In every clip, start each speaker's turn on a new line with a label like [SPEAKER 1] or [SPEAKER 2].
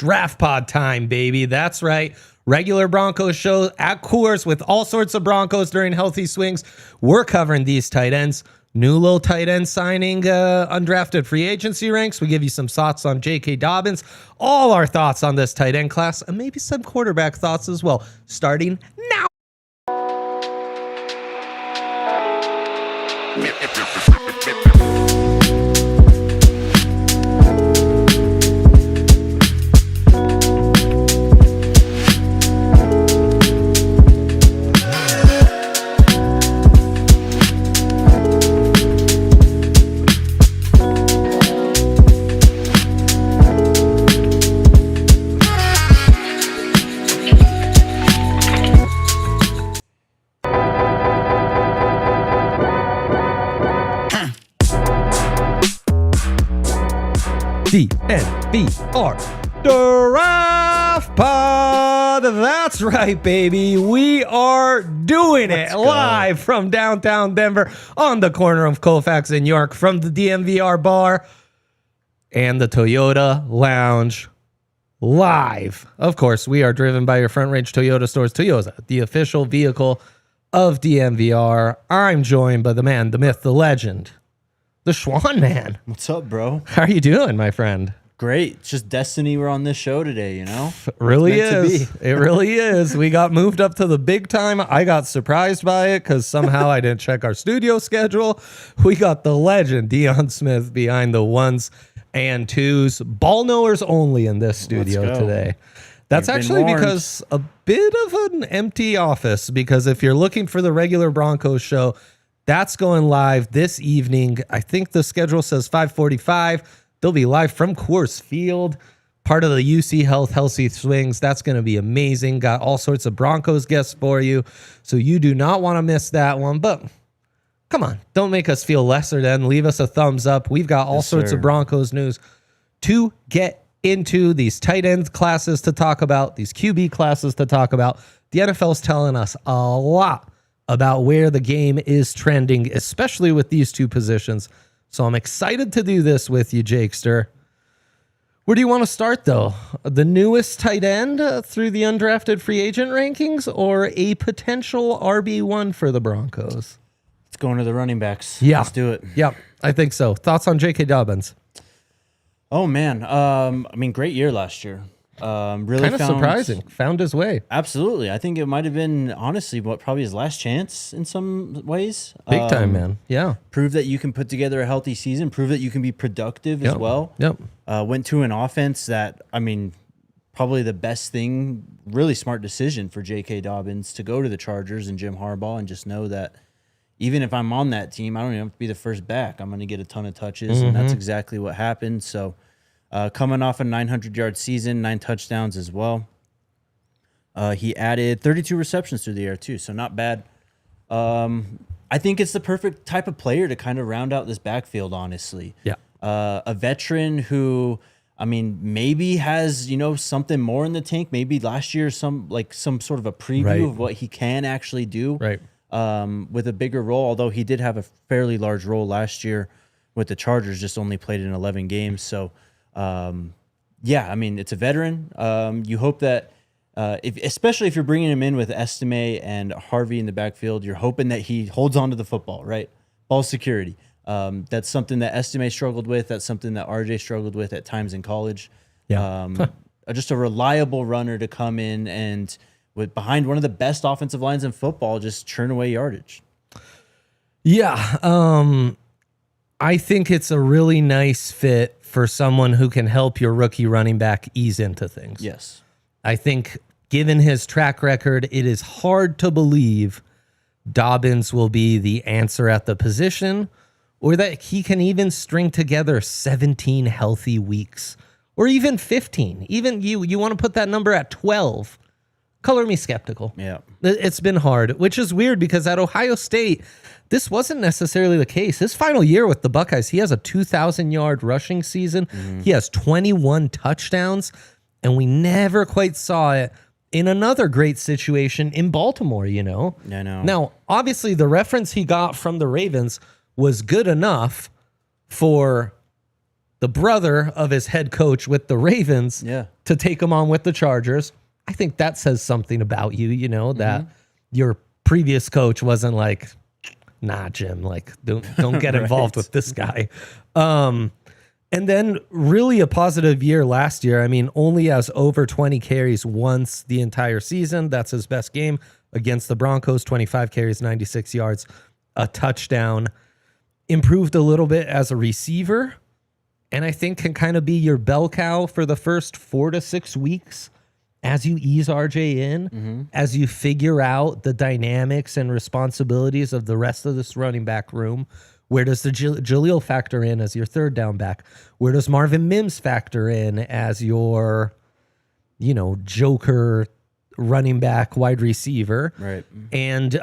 [SPEAKER 1] Draft pod time, baby. That's right. Regular Broncos show at Coors with all sorts of Broncos during healthy swings. We're covering these tight ends. New little tight end signing, undrafted free agency ranks. We give you some thoughts on J.K. Dobbins, all our thoughts on this tight end class, and maybe some quarterback thoughts as well. Starting now. DNVR Draft Pod. That's right, baby. We are doing it live from downtown Denver on the corner of Colfax and York from the DNVR bar and the Toyota Lounge live. Of course, we are driven by your Front Range Toyota stores. Toyota, the official vehicle of DNVR. I'm joined by the man, the myth, the legend, the Schwan man.
[SPEAKER 2] What's up, bro?
[SPEAKER 1] How are you doing, my friend?
[SPEAKER 2] Great. It's just destiny we're on this show today, you know?
[SPEAKER 1] It really is. It really is. We got moved up to the big time. I got surprised by it because somehow I didn't check our studio schedule. We got the legend, Dion Smith, behind the ones and twos. Ball knowers only in this studio today. That's actually because a bit of an empty office, because if you're looking for the regular Broncos show, that's going live this evening. I think the schedule says 5:45. They'll be live from Coors Field, part of the UC Health Healthy Swings. That's going to be amazing. Got all sorts of Broncos guests for you, so you do not want to miss that one. But come on, don't make us feel lesser than. Leave us a thumbs up. We've got all sorts of Broncos news to get into, these tight end classes to talk about, these QB classes to talk about. The NFL's telling us a lot about where the game is trending, especially with these two positions. So I'm excited to do this with you, Jakester. Where do you want to start, though? The newest tight end through the undrafted free agent rankings, or a potential RB1 for the Broncos?
[SPEAKER 2] Let's go into the running backs.
[SPEAKER 1] Yeah.
[SPEAKER 2] Let's do it.
[SPEAKER 1] Yeah, I think so. Thoughts on J.K. Dobbins?
[SPEAKER 2] Oh, man. I mean, great year last year. Really
[SPEAKER 1] kind of surprising. Found his way.
[SPEAKER 2] Absolutely. I think it might have been, honestly, probably his last chance in some ways.
[SPEAKER 1] Big time, man. Yeah.
[SPEAKER 2] Prove that you can put together a healthy season. Prove that you can be productive as well.
[SPEAKER 1] Yep.
[SPEAKER 2] Went to an offense that, I mean, probably the best thing, really smart decision for J.K. Dobbins to go to the Chargers and Jim Harbaugh and just know that even if I'm on that team, I don't even have to be the first back. I'm going to get a ton of touches, and that's exactly what happened. So, coming off a 900-yard season, 9 touchdowns as well. He added 32 receptions through the air, too, so not bad. I think it's the perfect type of player to kind of round out this backfield, honestly.
[SPEAKER 1] Yeah.
[SPEAKER 2] A veteran who, I mean, maybe has, something more in the tank. Maybe last year some sort of a preview of what he can actually do.
[SPEAKER 1] Right.
[SPEAKER 2] With a bigger role, although he did have a fairly large role last year with the Chargers, just only played in 11 games. So, yeah, I mean, it's a veteran. You hope that, especially if you're bringing him in with Estime and Harvey in the backfield, you're hoping that he holds on to the football, right? Ball security. That's something that Estime struggled with. That's something that RJ struggled with at times in college.
[SPEAKER 1] Yeah.
[SPEAKER 2] Just a reliable runner to come in and behind one of the best offensive lines in football, just churn away yardage.
[SPEAKER 1] Yeah. I think it's a really nice fit for someone who can help your rookie running back ease into things.
[SPEAKER 2] Yes.
[SPEAKER 1] I think given his track record, it is hard to believe Dobbins will be the answer at the position, or that he can even string together 17 healthy weeks, or even 15. Even you want to put that number at 12. Color me skeptical.
[SPEAKER 2] Yeah.
[SPEAKER 1] It's been hard, which is weird because at Ohio State, this wasn't necessarily the case. His final year with the Buckeyes, he has a 2,000-yard rushing season. He has 21 touchdowns, and we never quite saw it in another great situation in Baltimore, I know. Now, obviously, the reference he got from the Ravens was good enough for the brother of his head coach with the Ravens,
[SPEAKER 2] Yeah.
[SPEAKER 1] to take him on with the Chargers. I think that says something about you, you know, that your previous coach wasn't like, nah, Jim, like don't get involved with this guy. And then really a positive year last year. I mean, only has over 20 carries once the entire season. That's his best game against the Broncos, 25 carries, 96 yards, a touchdown. Improved a little bit as a receiver, and I think can kind of be your bell cow for the first 4 to 6 weeks as you ease RJ in, as you figure out the dynamics and responsibilities of the rest of this running back room. Where does the Jaleel factor in as your third down back? Where does Marvin Mims factor in as your, you know, joker running back wide receiver?
[SPEAKER 2] Right.
[SPEAKER 1] And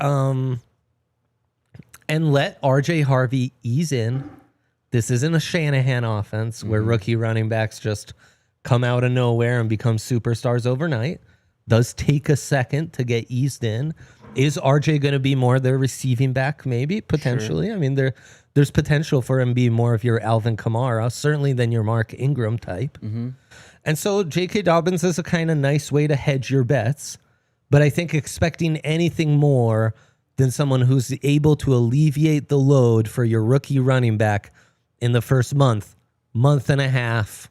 [SPEAKER 1] let RJ Harvey ease in. This isn't a Shanahan offense where rookie running backs just come out of nowhere and become superstars overnight. Does take a second to get eased in. Is RJ going to be more their receiving back? Maybe, potentially. Sure. I mean, there's potential for him being more of your Alvin Kamara, certainly than your Mark Ingram type. And so J.K. Dobbins is a kind of nice way to hedge your bets. But I think expecting anything more than someone who's able to alleviate the load for your rookie running back in the first month and a half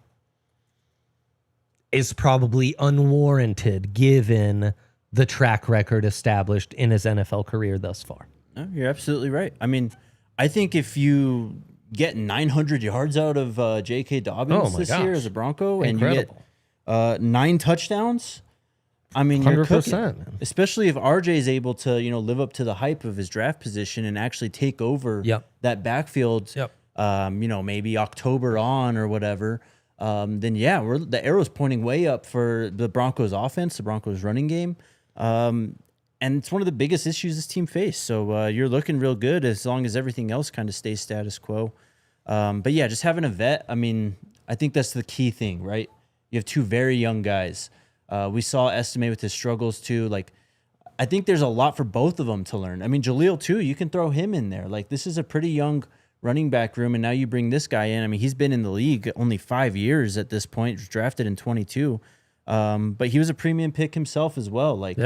[SPEAKER 1] is probably unwarranted given the track record established in his NFL career thus far.
[SPEAKER 2] No, you're absolutely right. I mean, I think if you get 900 yards out of J.K. Dobbins this year as a Bronco,
[SPEAKER 1] Incredible.
[SPEAKER 2] And you get 9 touchdowns, I mean, you're
[SPEAKER 1] 100%,
[SPEAKER 2] cooking.
[SPEAKER 1] man.
[SPEAKER 2] Especially if RJ is able to, you know, live up to the hype of his draft position and actually take over that backfield. You know, maybe October on or whatever. Then yeah, the arrow's pointing way up for the Broncos offense, the Broncos running game. And it's one of the biggest issues this team faced. So you're looking real good as long as everything else kind of stays status quo. But yeah, just having a vet, I mean, I think that's the key thing, right? You have 2 very young guys. We saw Estimate with his struggles too. Like, I think there's a lot for both of them to learn. I mean, Jaleel too, you can throw him in there. Like, this is a pretty young running back room, and now you bring this guy in. I mean, he's been in the league only 5 years at this point, was drafted in 22. But he was a premium pick himself as well. Like,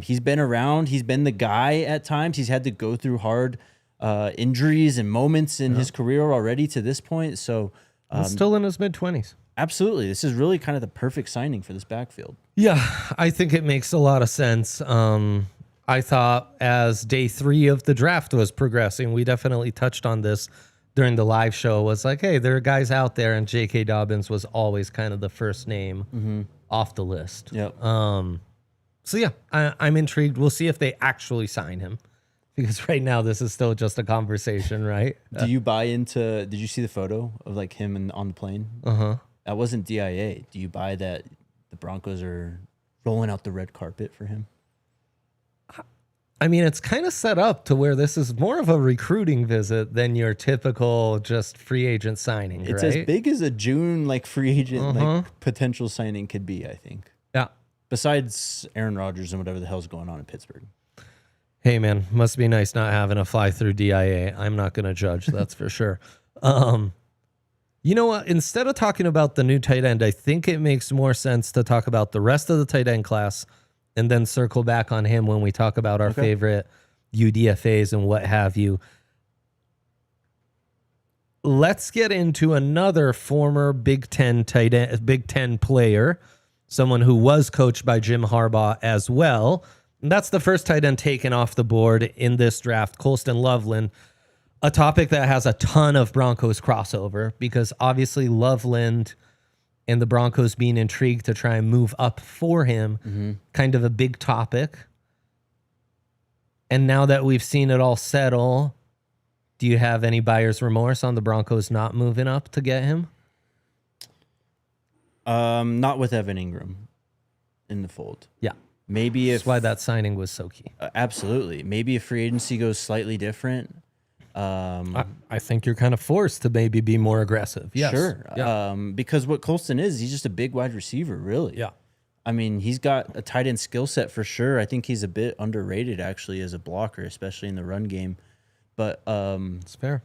[SPEAKER 2] he's been around. He's been the guy at times. He's had to go through hard injuries and moments in his career already to this point. So
[SPEAKER 1] he's still in his mid-20s.
[SPEAKER 2] Absolutely. This is really kind of the perfect signing for this backfield.
[SPEAKER 1] Yeah, I think it makes a lot of sense. I thought as day 3 of the draft was progressing, we definitely touched on this during the live show, was like, hey, there are guys out there, and J.K. Dobbins was always kind of the first name off the list.
[SPEAKER 2] Yep.
[SPEAKER 1] So yeah, I'm intrigued. We'll see if they actually sign him, because right now this is still just a conversation, right?
[SPEAKER 2] Do you buy into, did you see the photo of like him on the plane? That wasn't DIA. Do you buy that the Broncos are rolling out the red carpet for him?
[SPEAKER 1] I mean, it's kind of set up to where this is more of a recruiting visit than your typical just free agent signing.
[SPEAKER 2] It's
[SPEAKER 1] right?
[SPEAKER 2] as big as a June like free agent like potential signing could be, I think.
[SPEAKER 1] Yeah.
[SPEAKER 2] Besides Aaron Rodgers and whatever the hell's going on in Pittsburgh.
[SPEAKER 1] Hey man, must be nice not having to fly through DIA. I'm not going to judge, that's for sure. You know what? Instead of talking about the new tight end, I think it makes more sense to talk about the rest of the tight end class and then circle back on him when we talk about our favorite UDFAs and what have you. Let's get into another former Big Ten tight end, Big Ten player, someone who was coached by Jim Harbaugh as well. And that's the first tight end taken off the board in this draft, Colston Loveland. A topic that has a ton of Broncos crossover, because obviously Loveland and the Broncos being intrigued to try and move up for him, kind of a big topic. And now that we've seen it all settle, do you have any buyer's remorse on the Broncos not moving up to get him?
[SPEAKER 2] Not with Evan Ingram in the fold.
[SPEAKER 1] Yeah.
[SPEAKER 2] Maybe
[SPEAKER 1] That's why that signing was so key.
[SPEAKER 2] Absolutely. Maybe if free agency goes slightly different.
[SPEAKER 1] I think you're kind of forced to maybe be more aggressive. Yes.
[SPEAKER 2] Sure.
[SPEAKER 1] Yeah.
[SPEAKER 2] Because what Colston is, he's just a big wide receiver, really.
[SPEAKER 1] Yeah.
[SPEAKER 2] I mean, he's got a tight end skill set for sure. I think he's a bit underrated, actually, as a blocker, especially in the run game. But
[SPEAKER 1] it's fair.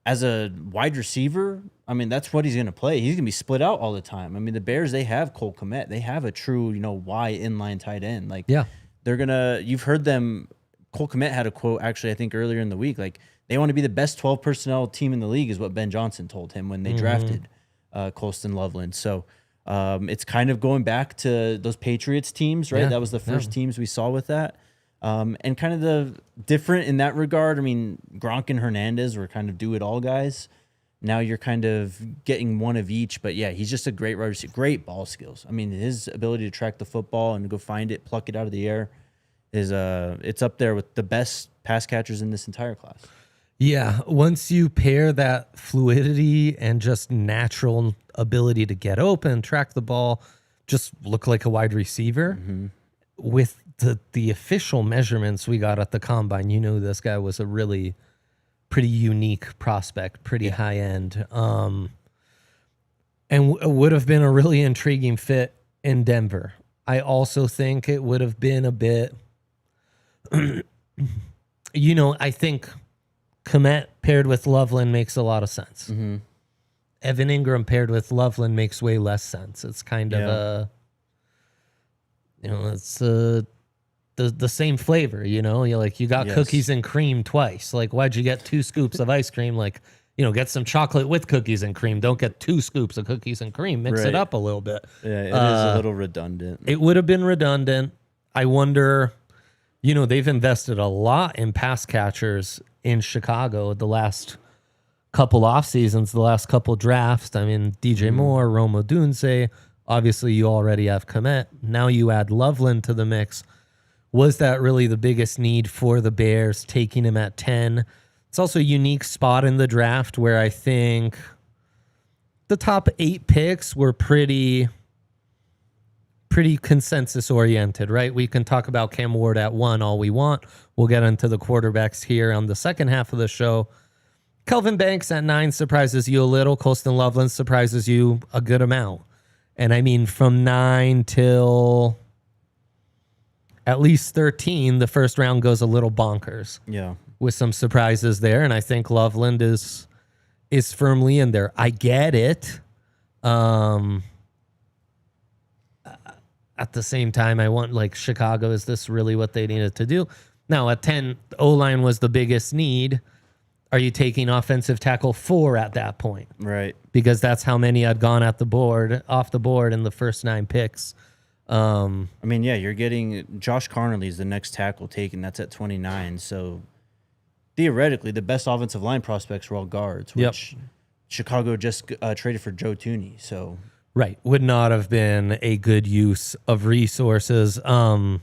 [SPEAKER 2] As a wide receiver, I mean, that's what he's going to play. He's going to be split out all the time. I mean, the Bears, they have Cole Kmet. They have a true, Y inline tight end. Like,
[SPEAKER 1] Yeah.
[SPEAKER 2] they're going to, you've heard them. Cole Kmet had a quote, actually, I think earlier in the week. Like, they want to be the best 12 personnel team in the league, is what Ben Johnson told him when they drafted Colston Loveland. So it's kind of going back to those Patriots teams, right?
[SPEAKER 1] Yeah.
[SPEAKER 2] That was the first teams we saw with that. And kind of the different in that regard. I mean, Gronk and Hernandez were kind of do-it-all guys. Now you're kind of getting one of each. But, yeah, he's just a great wide receiver, great ball skills. I mean, his ability to track the football and go find it, pluck it out of the air, is it's up there with the best pass catchers in this entire class.
[SPEAKER 1] Yeah, once you pair that fluidity and just natural ability to get open, track the ball, just look like a wide receiver with the official measurements we got at the combine, this guy was a really pretty unique prospect, pretty high end, and would have been a really intriguing fit in Denver. I also think it would have been a bit, I think Kmet paired with Loveland makes a lot of sense. Evan Ingram paired with Loveland makes way less sense. It's kind of it's the same flavor, You're like, you got cookies and cream twice. Like, why'd you get 2 scoops of ice cream? Like, get some chocolate with cookies and cream. Don't get 2 scoops of cookies and cream. Mix it up a little bit.
[SPEAKER 2] Yeah, it is a little redundant.
[SPEAKER 1] It would have been redundant. I wonder, they've invested a lot in pass catchers in Chicago the last couple off seasons, the last couple drafts. I mean, DJ Moore, Rome Odunze. Obviously, you already have Kmet. Now you add Loveland to the mix. Was that really the biggest need for the Bears, taking him at 10? It's also a unique spot in the draft where I think the top 8 picks were pretty consensus oriented, right? We can talk about Cam Ward at 1 all we want. We'll get into the quarterbacks here on the second half of the show. Kelvin Banks at 9 surprises you a little. Colston Loveland surprises you a good amount. And I mean, from 9 till at least 13, the first round goes a little bonkers.
[SPEAKER 2] Yeah.
[SPEAKER 1] With some surprises there. And I think Loveland is firmly in there. I get it. At the same time, I want, like, Chicago, is this really what they needed to do? Now, at 10, O-line was the biggest need. Are you taking offensive tackle 4 at that point?
[SPEAKER 2] Right.
[SPEAKER 1] Because that's how many had gone off the board in the first 9 picks.
[SPEAKER 2] I mean, yeah, you're getting Josh Carnley's the next tackle taken. That's at 29. So theoretically, the best offensive line prospects were all guards, which Chicago just traded for Joe Thuney. So
[SPEAKER 1] right, would not have been a good use of resources. I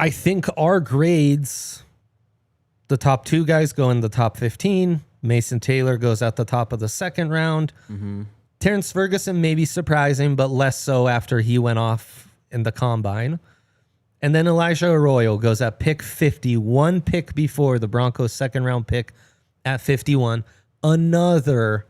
[SPEAKER 1] think our grades, the top 2 guys go in the top 15. Mason Taylor goes at the top of the second round. Terrence Ferguson may be surprising, but less so after he went off in the combine. And then Elijah Arroyo goes at pick 50, 1 pick before the Broncos' second round pick at 51. Another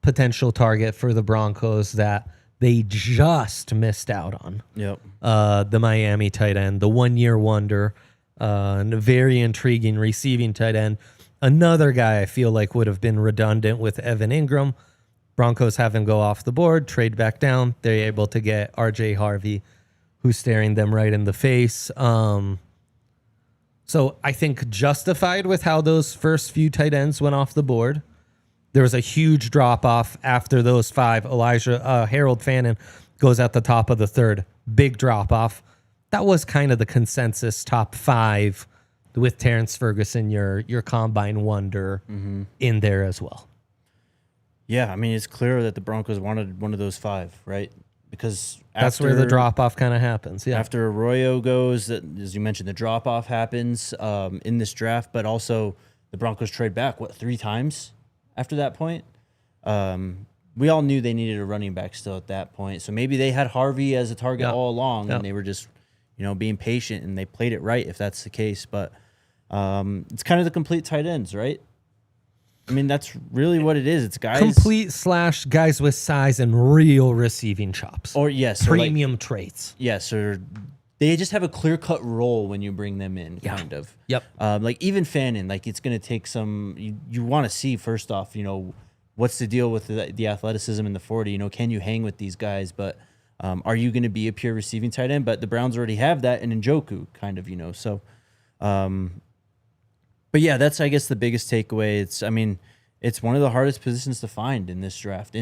[SPEAKER 1] potential target for the Broncos that they just missed out on.
[SPEAKER 2] Yep.
[SPEAKER 1] The Miami tight end, the 1-year wonder, and a very intriguing receiving tight end. Another guy I feel like would have been redundant with Evan Ingram. Broncos have him go off the board, trade back down. They're able to get RJ Harvey, who's staring them right in the face. So I think justified with how those first few tight ends went off the board. There was a huge drop-off after those 5. Harold Fannin goes at the top of the 3rd. Big drop-off. That was kind of the consensus top 5 with Terrence Ferguson, your combine wonder, in there as well.
[SPEAKER 2] Yeah, I mean, it's clear that the Broncos wanted one of those 5, right? Because
[SPEAKER 1] that's where the drop-off kind of happens, yeah.
[SPEAKER 2] After Arroyo goes, as you mentioned, the drop-off happens in this draft, but also the Broncos trade back, 3 times after that point? We all knew they needed a running back still at that point, so maybe they had Harvey as a target all along, and they were just being patient, and they played it right if that's the case. But it's kind of the complete tight ends, right? I mean, that's really what it is. It's guys
[SPEAKER 1] complete / guys with size and real receiving chops,
[SPEAKER 2] or yes,
[SPEAKER 1] premium traits.
[SPEAKER 2] Yes, or they just have a clear-cut role when you bring them in, kind of.
[SPEAKER 1] Yep.
[SPEAKER 2] Like even Fannin, like it's going to take some. You want to see first off, what's the deal with the athleticism in the 40? Can you hang with these guys? But are you going to be a pure receiving tight end? But the Browns already have that in Njoku, kind of. So, but yeah, that's I guess the biggest takeaway. It's one of the hardest positions to find in this draft,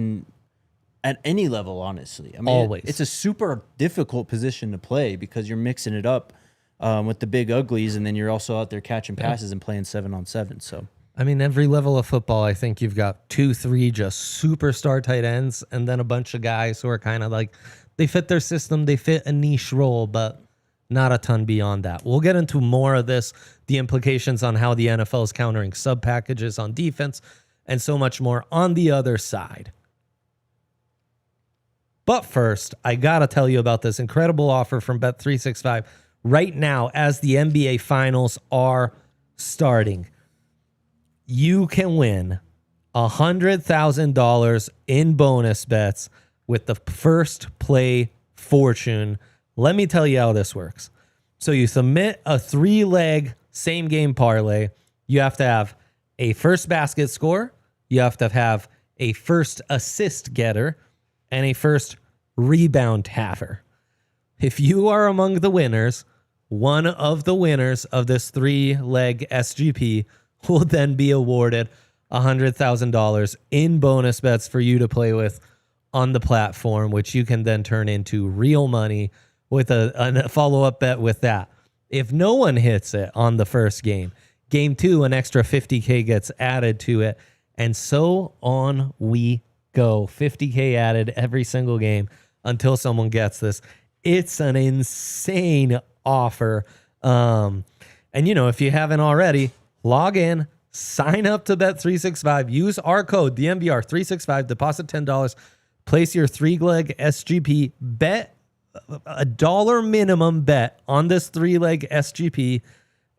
[SPEAKER 2] at any level, honestly.
[SPEAKER 1] Always.
[SPEAKER 2] It's a super difficult position to play because you're mixing it up with the big uglies, and then you're also out there catching passes and playing 7-on-7. So,
[SPEAKER 1] every level of football, I think you've got 2-3 just superstar tight ends, and then a bunch of guys who are kind of like, they fit their system, they fit a niche role, but not a ton beyond that. We'll get into more of this, the implications on how the NFL is countering sub packages on defense, and so much more on the other side. But first, I got to tell you about this incredible offer from Bet365 right now as the NBA Finals are starting. You can win $100,000 in bonus bets with the first play fortune. Let me tell you how this works. So you submit a 3-leg same game parlay. You have to have a first basket score. You have to have a first assist getter and a first rebound haver. If you are among the winners, one of the winners of this 3-leg SGP will then be awarded $100,000 in bonus bets for you to play with on the platform, which you can then turn into real money with a follow-up bet with that. If no one hits it on the first game, game 2, an extra $50K gets added to it, and so on we go. $50K added every single game until someone gets this. It's an insane offer. And if you haven't already, log in, sign up to Bet365, use our code DNVR365, deposit $10, place your 3-leg SGP, bet $1 minimum bet on this 3-leg SGP,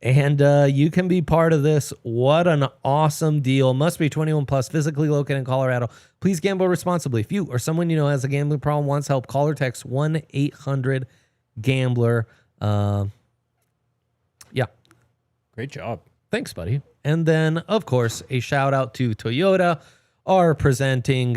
[SPEAKER 1] and you can be part of this. What an awesome deal. Must be 21 plus, physically located in Colorado. Please gamble responsibly. If you or someone you know has a gambling problem, wants help, call or text 1-800-GAMBLER. Yeah.
[SPEAKER 2] Great job.
[SPEAKER 1] Thanks, buddy. And then, of course, a shout out to Toyota, our presenting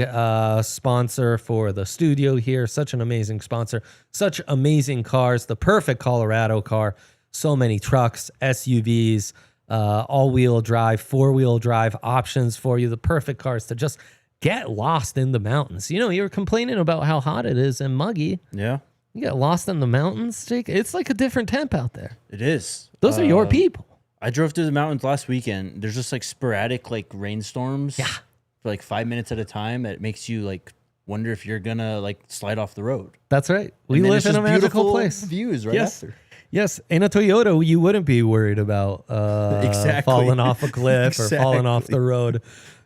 [SPEAKER 1] sponsor for the studio here. Such an amazing sponsor. Such amazing cars. The perfect Colorado car. So many trucks, SUVs, all-wheel drive, 4-wheel drive options for you. The perfect cars to just get lost in the mountains. You were complaining about how hot it is and muggy.
[SPEAKER 2] Yeah.
[SPEAKER 1] You get lost in the mountains, Jake. It's like a different temp out there.
[SPEAKER 2] It is.
[SPEAKER 1] Those are your people.
[SPEAKER 2] I drove through the mountains last weekend. There's just sporadic rainstorms.
[SPEAKER 1] Yeah.
[SPEAKER 2] For 5 minutes at a time. That makes you wonder if you're gonna slide off the road.
[SPEAKER 1] That's right. We live in a magical place.
[SPEAKER 2] Views right after.
[SPEAKER 1] Yes, in a Toyota, you wouldn't be worried about falling off a cliff or falling off the road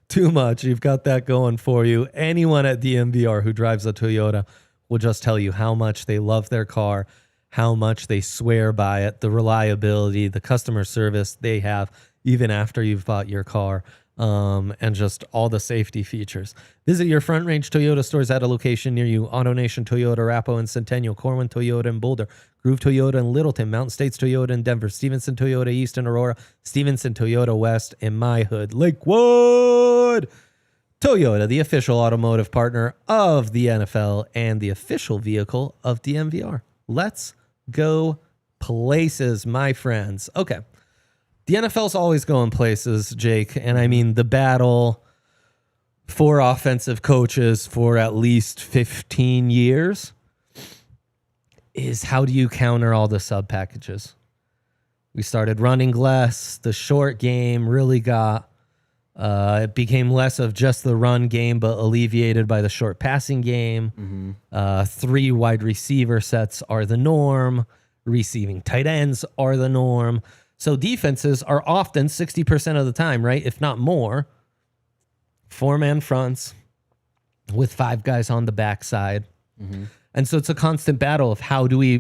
[SPEAKER 1] too much. You've got that going for you. Anyone at DNVR who drives a Toyota will just tell you how much they love their car, how much they swear by it, the reliability, the customer service they have, even after you've bought your car. And just all the safety features. Visit your Front Range Toyota stores at a location near you. AutoNation Toyota, Arapahoe and Centennial, Corwin Toyota in Boulder, Groove Toyota in Littleton, Mountain States Toyota in Denver, Stevenson Toyota East in Aurora, Stevenson Toyota West in My Hood, Lakewood. Toyota, the official automotive partner of the NFL and the official vehicle of DNVR. Let's go places, my friends. Okay. The NFL's always going places, Jake, and the battle for offensive coaches for at least 15 years is how do you counter all the sub packages? We started running less. The short game really it became less of just the run game, but alleviated by the short passing game. 3 wide receiver sets are the norm. Receiving tight ends are the norm. So defenses are often 60% of the time, right? If not more, 4-man fronts with 5 guys on the backside. And so it's a constant battle of how do we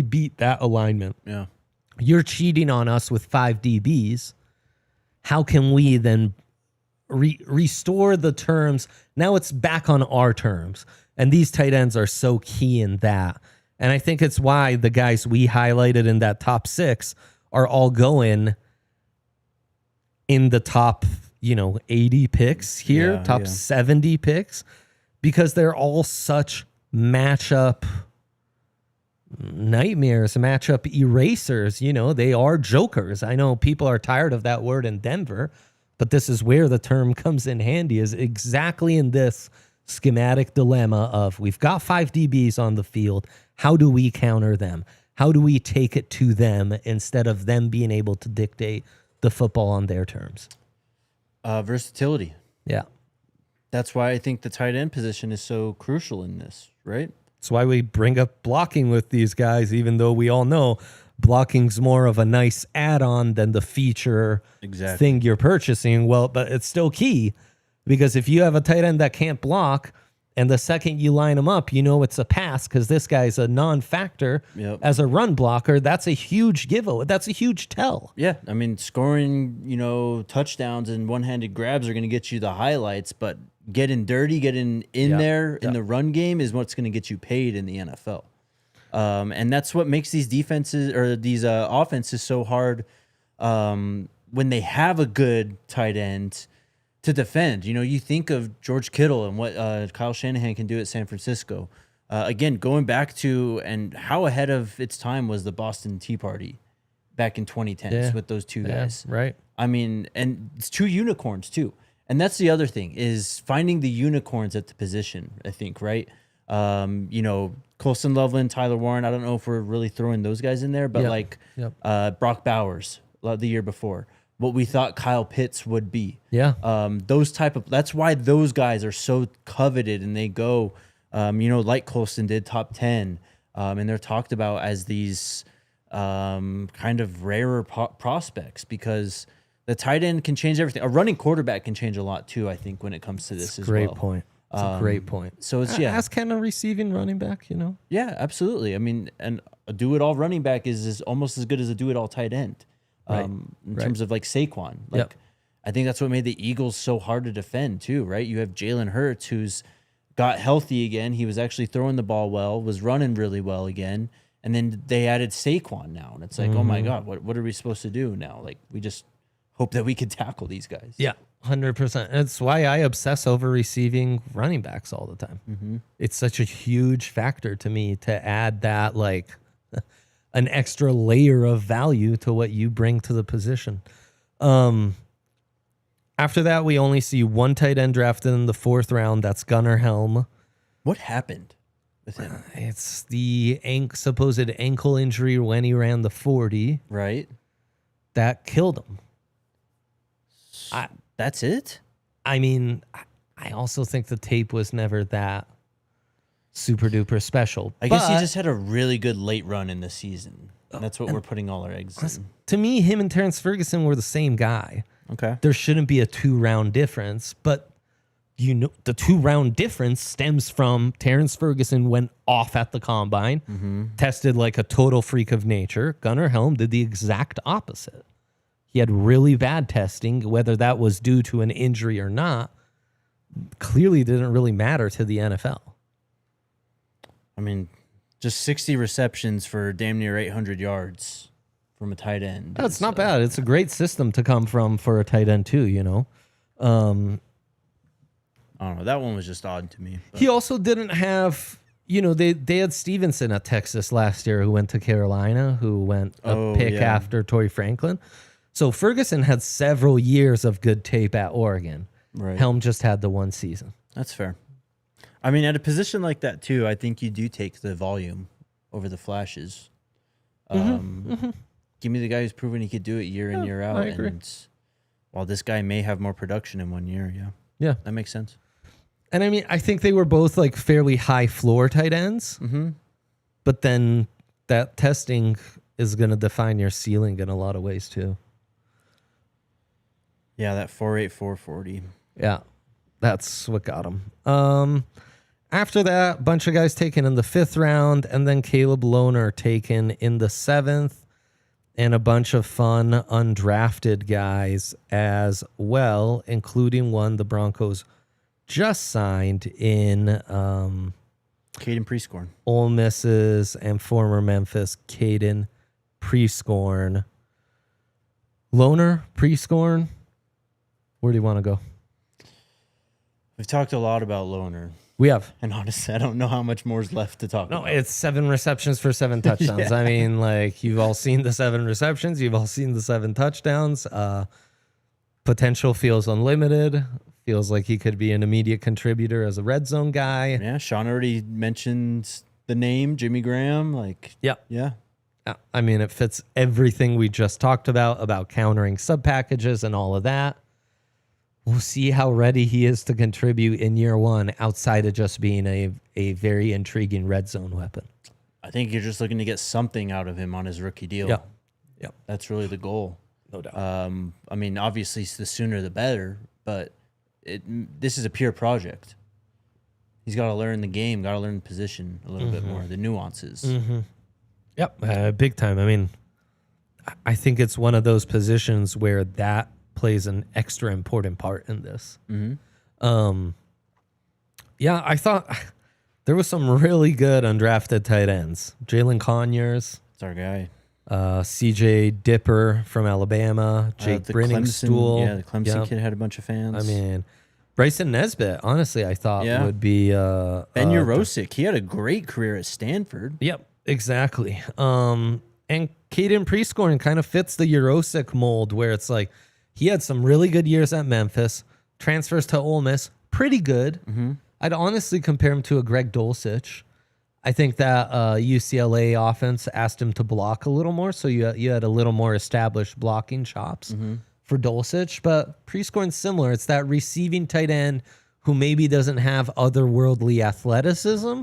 [SPEAKER 1] beat that alignment?
[SPEAKER 2] Yeah.
[SPEAKER 1] You're cheating on us with 5 DBs. How can we then restore the terms? Now it's back on our terms. And these tight ends are so key in that. And I think it's why the guys we highlighted in that top 6 are all going in the top, 80 picks here, top 70 picks, because they're all such matchup nightmares, matchup erasers. They are jokers. I know people are tired of that word in Denver, but this is where the term comes in handy, is exactly in this schematic dilemma of we've got 5 DBs on the field. How do we counter them? How do we take it to them instead of them being able to dictate the football on their terms?
[SPEAKER 2] Versatility.
[SPEAKER 1] Yeah.
[SPEAKER 2] That's why I think the tight end position is so crucial in this, right?
[SPEAKER 1] That's why we bring up blocking with these guys, even though we all know blocking's more of a nice add-on than the feature thing you're purchasing. Well, but it's still key, because if you have a tight end that can't block, and the second you line him up, it's a pass because this guy's a non-factor as a run blocker. That's a huge giveaway. That's a huge tell.
[SPEAKER 2] Yeah, I mean, scoring, touchdowns and one-handed grabs are going to get you the highlights, but getting dirty, getting in there in the run game is what's going to get you paid in the NFL. And that's what makes these defenses or these offenses so hard when they have a good tight end to defend. You think of George Kittle and what Kyle Shanahan can do at San Francisco. Again, going back to and how ahead of its time was the Boston Tea Party back in 2010s with those two guys.
[SPEAKER 1] Right.
[SPEAKER 2] I mean, and it's 2 unicorns too. And that's the other thing, is finding the unicorns at the position, I think, right? Colson Loveland, Tyler Warren, I don't know if we're really throwing those guys in there, but Brock Bowers the year before. What we thought Kyle Pitts would be. Yeah. That's why those guys are so coveted, and they go, like Colston did, top 10. And they're talked about as these kind of rarer prospects, because the tight end can change everything. A running quarterback can change a lot too, I think, when it comes to this as well.
[SPEAKER 1] Great point. It's a great point.
[SPEAKER 2] So it's,
[SPEAKER 1] Ask can a receiving running back,
[SPEAKER 2] Yeah, absolutely. I mean, and a do-it-all running back is almost as good as a do-it-all tight end. In terms of like Saquon. I think that's what made the Eagles so hard to defend too, right? You have Jalen Hurts, who's got healthy again. He was actually throwing the ball well, was running really well again. And then they added Saquon now. And it's like, oh my God, what are we supposed to do now? Like, we just hope that we can tackle these guys.
[SPEAKER 1] Yeah, 100%. That's why I obsess over receiving running backs all the time. Mm-hmm. It's such a huge factor to me to add that, like, an extra layer of value to what you bring to the position. After that, we only see 1 tight end drafted in the 4th round. That's Gunnar Helm.
[SPEAKER 2] What happened with him?
[SPEAKER 1] It's the supposed ankle injury when he ran the 40.
[SPEAKER 2] Right.
[SPEAKER 1] That killed him.
[SPEAKER 2] That's it?
[SPEAKER 1] I mean, I also think the tape was never that super duper special.
[SPEAKER 2] I guess he just had a really good late run in the season. And that's what we're putting all our eggs in.
[SPEAKER 1] To me, him and Terrence Ferguson were the same guy.
[SPEAKER 2] Okay.
[SPEAKER 1] There shouldn't be a 2-round difference, but the 2-round difference stems from Terrence Ferguson went off at the combine, tested like a total freak of nature. Gunnar Helm did the exact opposite. He had really bad testing, whether that was due to an injury or not, clearly didn't really matter to the NFL.
[SPEAKER 2] I mean, just 60 receptions for damn near 800 yards from a tight end.
[SPEAKER 1] That's not bad. It's a great system to come from for a tight end too,
[SPEAKER 2] I don't know. That one was just odd to me. But.
[SPEAKER 1] He also didn't have, they had Stevenson at Texas last year who went to Carolina, who went a pick after Torrey Franklin. So Ferguson had several years of good tape at Oregon.
[SPEAKER 2] Right.
[SPEAKER 1] Helm just had the 1 season.
[SPEAKER 2] That's fair. I mean, at a position like that, too, I think you do take the volume over the flashes. Give me the guy who's proven he could do it year in, year out.
[SPEAKER 1] I agree.
[SPEAKER 2] And while this guy may have more production in 1 year,
[SPEAKER 1] Yeah.
[SPEAKER 2] That makes sense.
[SPEAKER 1] And I mean, I think they were both like fairly high floor tight ends. Mm-hmm. But then that testing is going to define your ceiling in a lot of ways, too.
[SPEAKER 2] Yeah, that 4.8, 4.40.
[SPEAKER 1] Yeah, that's what got him. After that, a bunch of guys taken in the 5th round, and then Caleb Lohner taken in the 7th, and a bunch of fun undrafted guys as well, including one the Broncos just signed in
[SPEAKER 2] Caden Prieskorn.
[SPEAKER 1] Ole Miss's and former Memphis Caden Prieskorn. Lohner, Prieskorn. Where do you want to go?
[SPEAKER 2] We've talked a lot about Lohner.
[SPEAKER 1] We have.
[SPEAKER 2] And honestly, I don't know how much more is left to talk about.
[SPEAKER 1] No, it's 7 receptions for 7 touchdowns.
[SPEAKER 2] Yeah.
[SPEAKER 1] I mean, like, you've all seen the 7 receptions. You've all seen the 7 touchdowns. Potential feels unlimited. Feels like he could be an immediate contributor as a red zone guy.
[SPEAKER 2] Yeah, Sean already mentioned the name, Jimmy Graham. Like,
[SPEAKER 1] Yeah.
[SPEAKER 2] yeah.
[SPEAKER 1] I mean, it fits everything we just talked about countering sub packages and all of that. We'll see how ready he is to contribute in year 1 outside of just being a very intriguing red zone weapon.
[SPEAKER 2] I think you're just looking to get something out of him on his rookie deal.
[SPEAKER 1] Yeah. Yeah.
[SPEAKER 2] That's really the goal.
[SPEAKER 1] No doubt.
[SPEAKER 2] I mean, obviously, the sooner the better, but this is a pure project. He's got to learn the game, got to learn the position a little bit more, the nuances.
[SPEAKER 1] Yep, big time. I mean, I think it's one of those positions where that plays an extra important part in this. Yeah, I thought there was some really good undrafted tight ends. Jalen Conyers.
[SPEAKER 2] It's our guy.
[SPEAKER 1] CJ Dipper from Alabama. Jake Brenningstool.
[SPEAKER 2] Yeah, the Clemson kid had a bunch of fans.
[SPEAKER 1] I mean, Bryson Nesbitt, honestly, I thought would be... Ben
[SPEAKER 2] Urosic, he had a great career at Stanford.
[SPEAKER 1] Yep, exactly. And Caden Prieskorn kind of fits the Urosic mold where it's like he had some really good years at Memphis, transfers to Ole Miss, pretty good. I'd honestly compare him to a Greg Dulcich. I think that UCLA offense asked him to block a little more, so you had a little more established blocking chops for Dulcich. But Prieskorn's similar. It's that receiving tight end who maybe doesn't have otherworldly athleticism,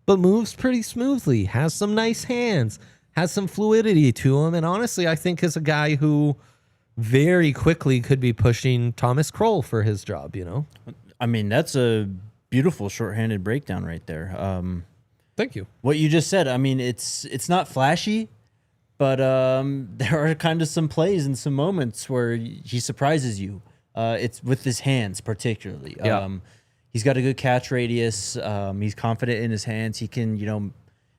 [SPEAKER 1] but moves pretty smoothly, has some nice hands, has some fluidity to him, and honestly, I think is a guy who very quickly could be pushing Thomas Kroll for his job, you know?
[SPEAKER 2] I mean, that's a beautiful shorthanded breakdown right there.
[SPEAKER 1] Thank you.
[SPEAKER 2] What you just said, I mean, it's not flashy, but there are kind of some plays and some moments where he surprises you. It's with his hands particularly.
[SPEAKER 1] Yeah.
[SPEAKER 2] He's got a good catch radius. He's confident in his hands. He can,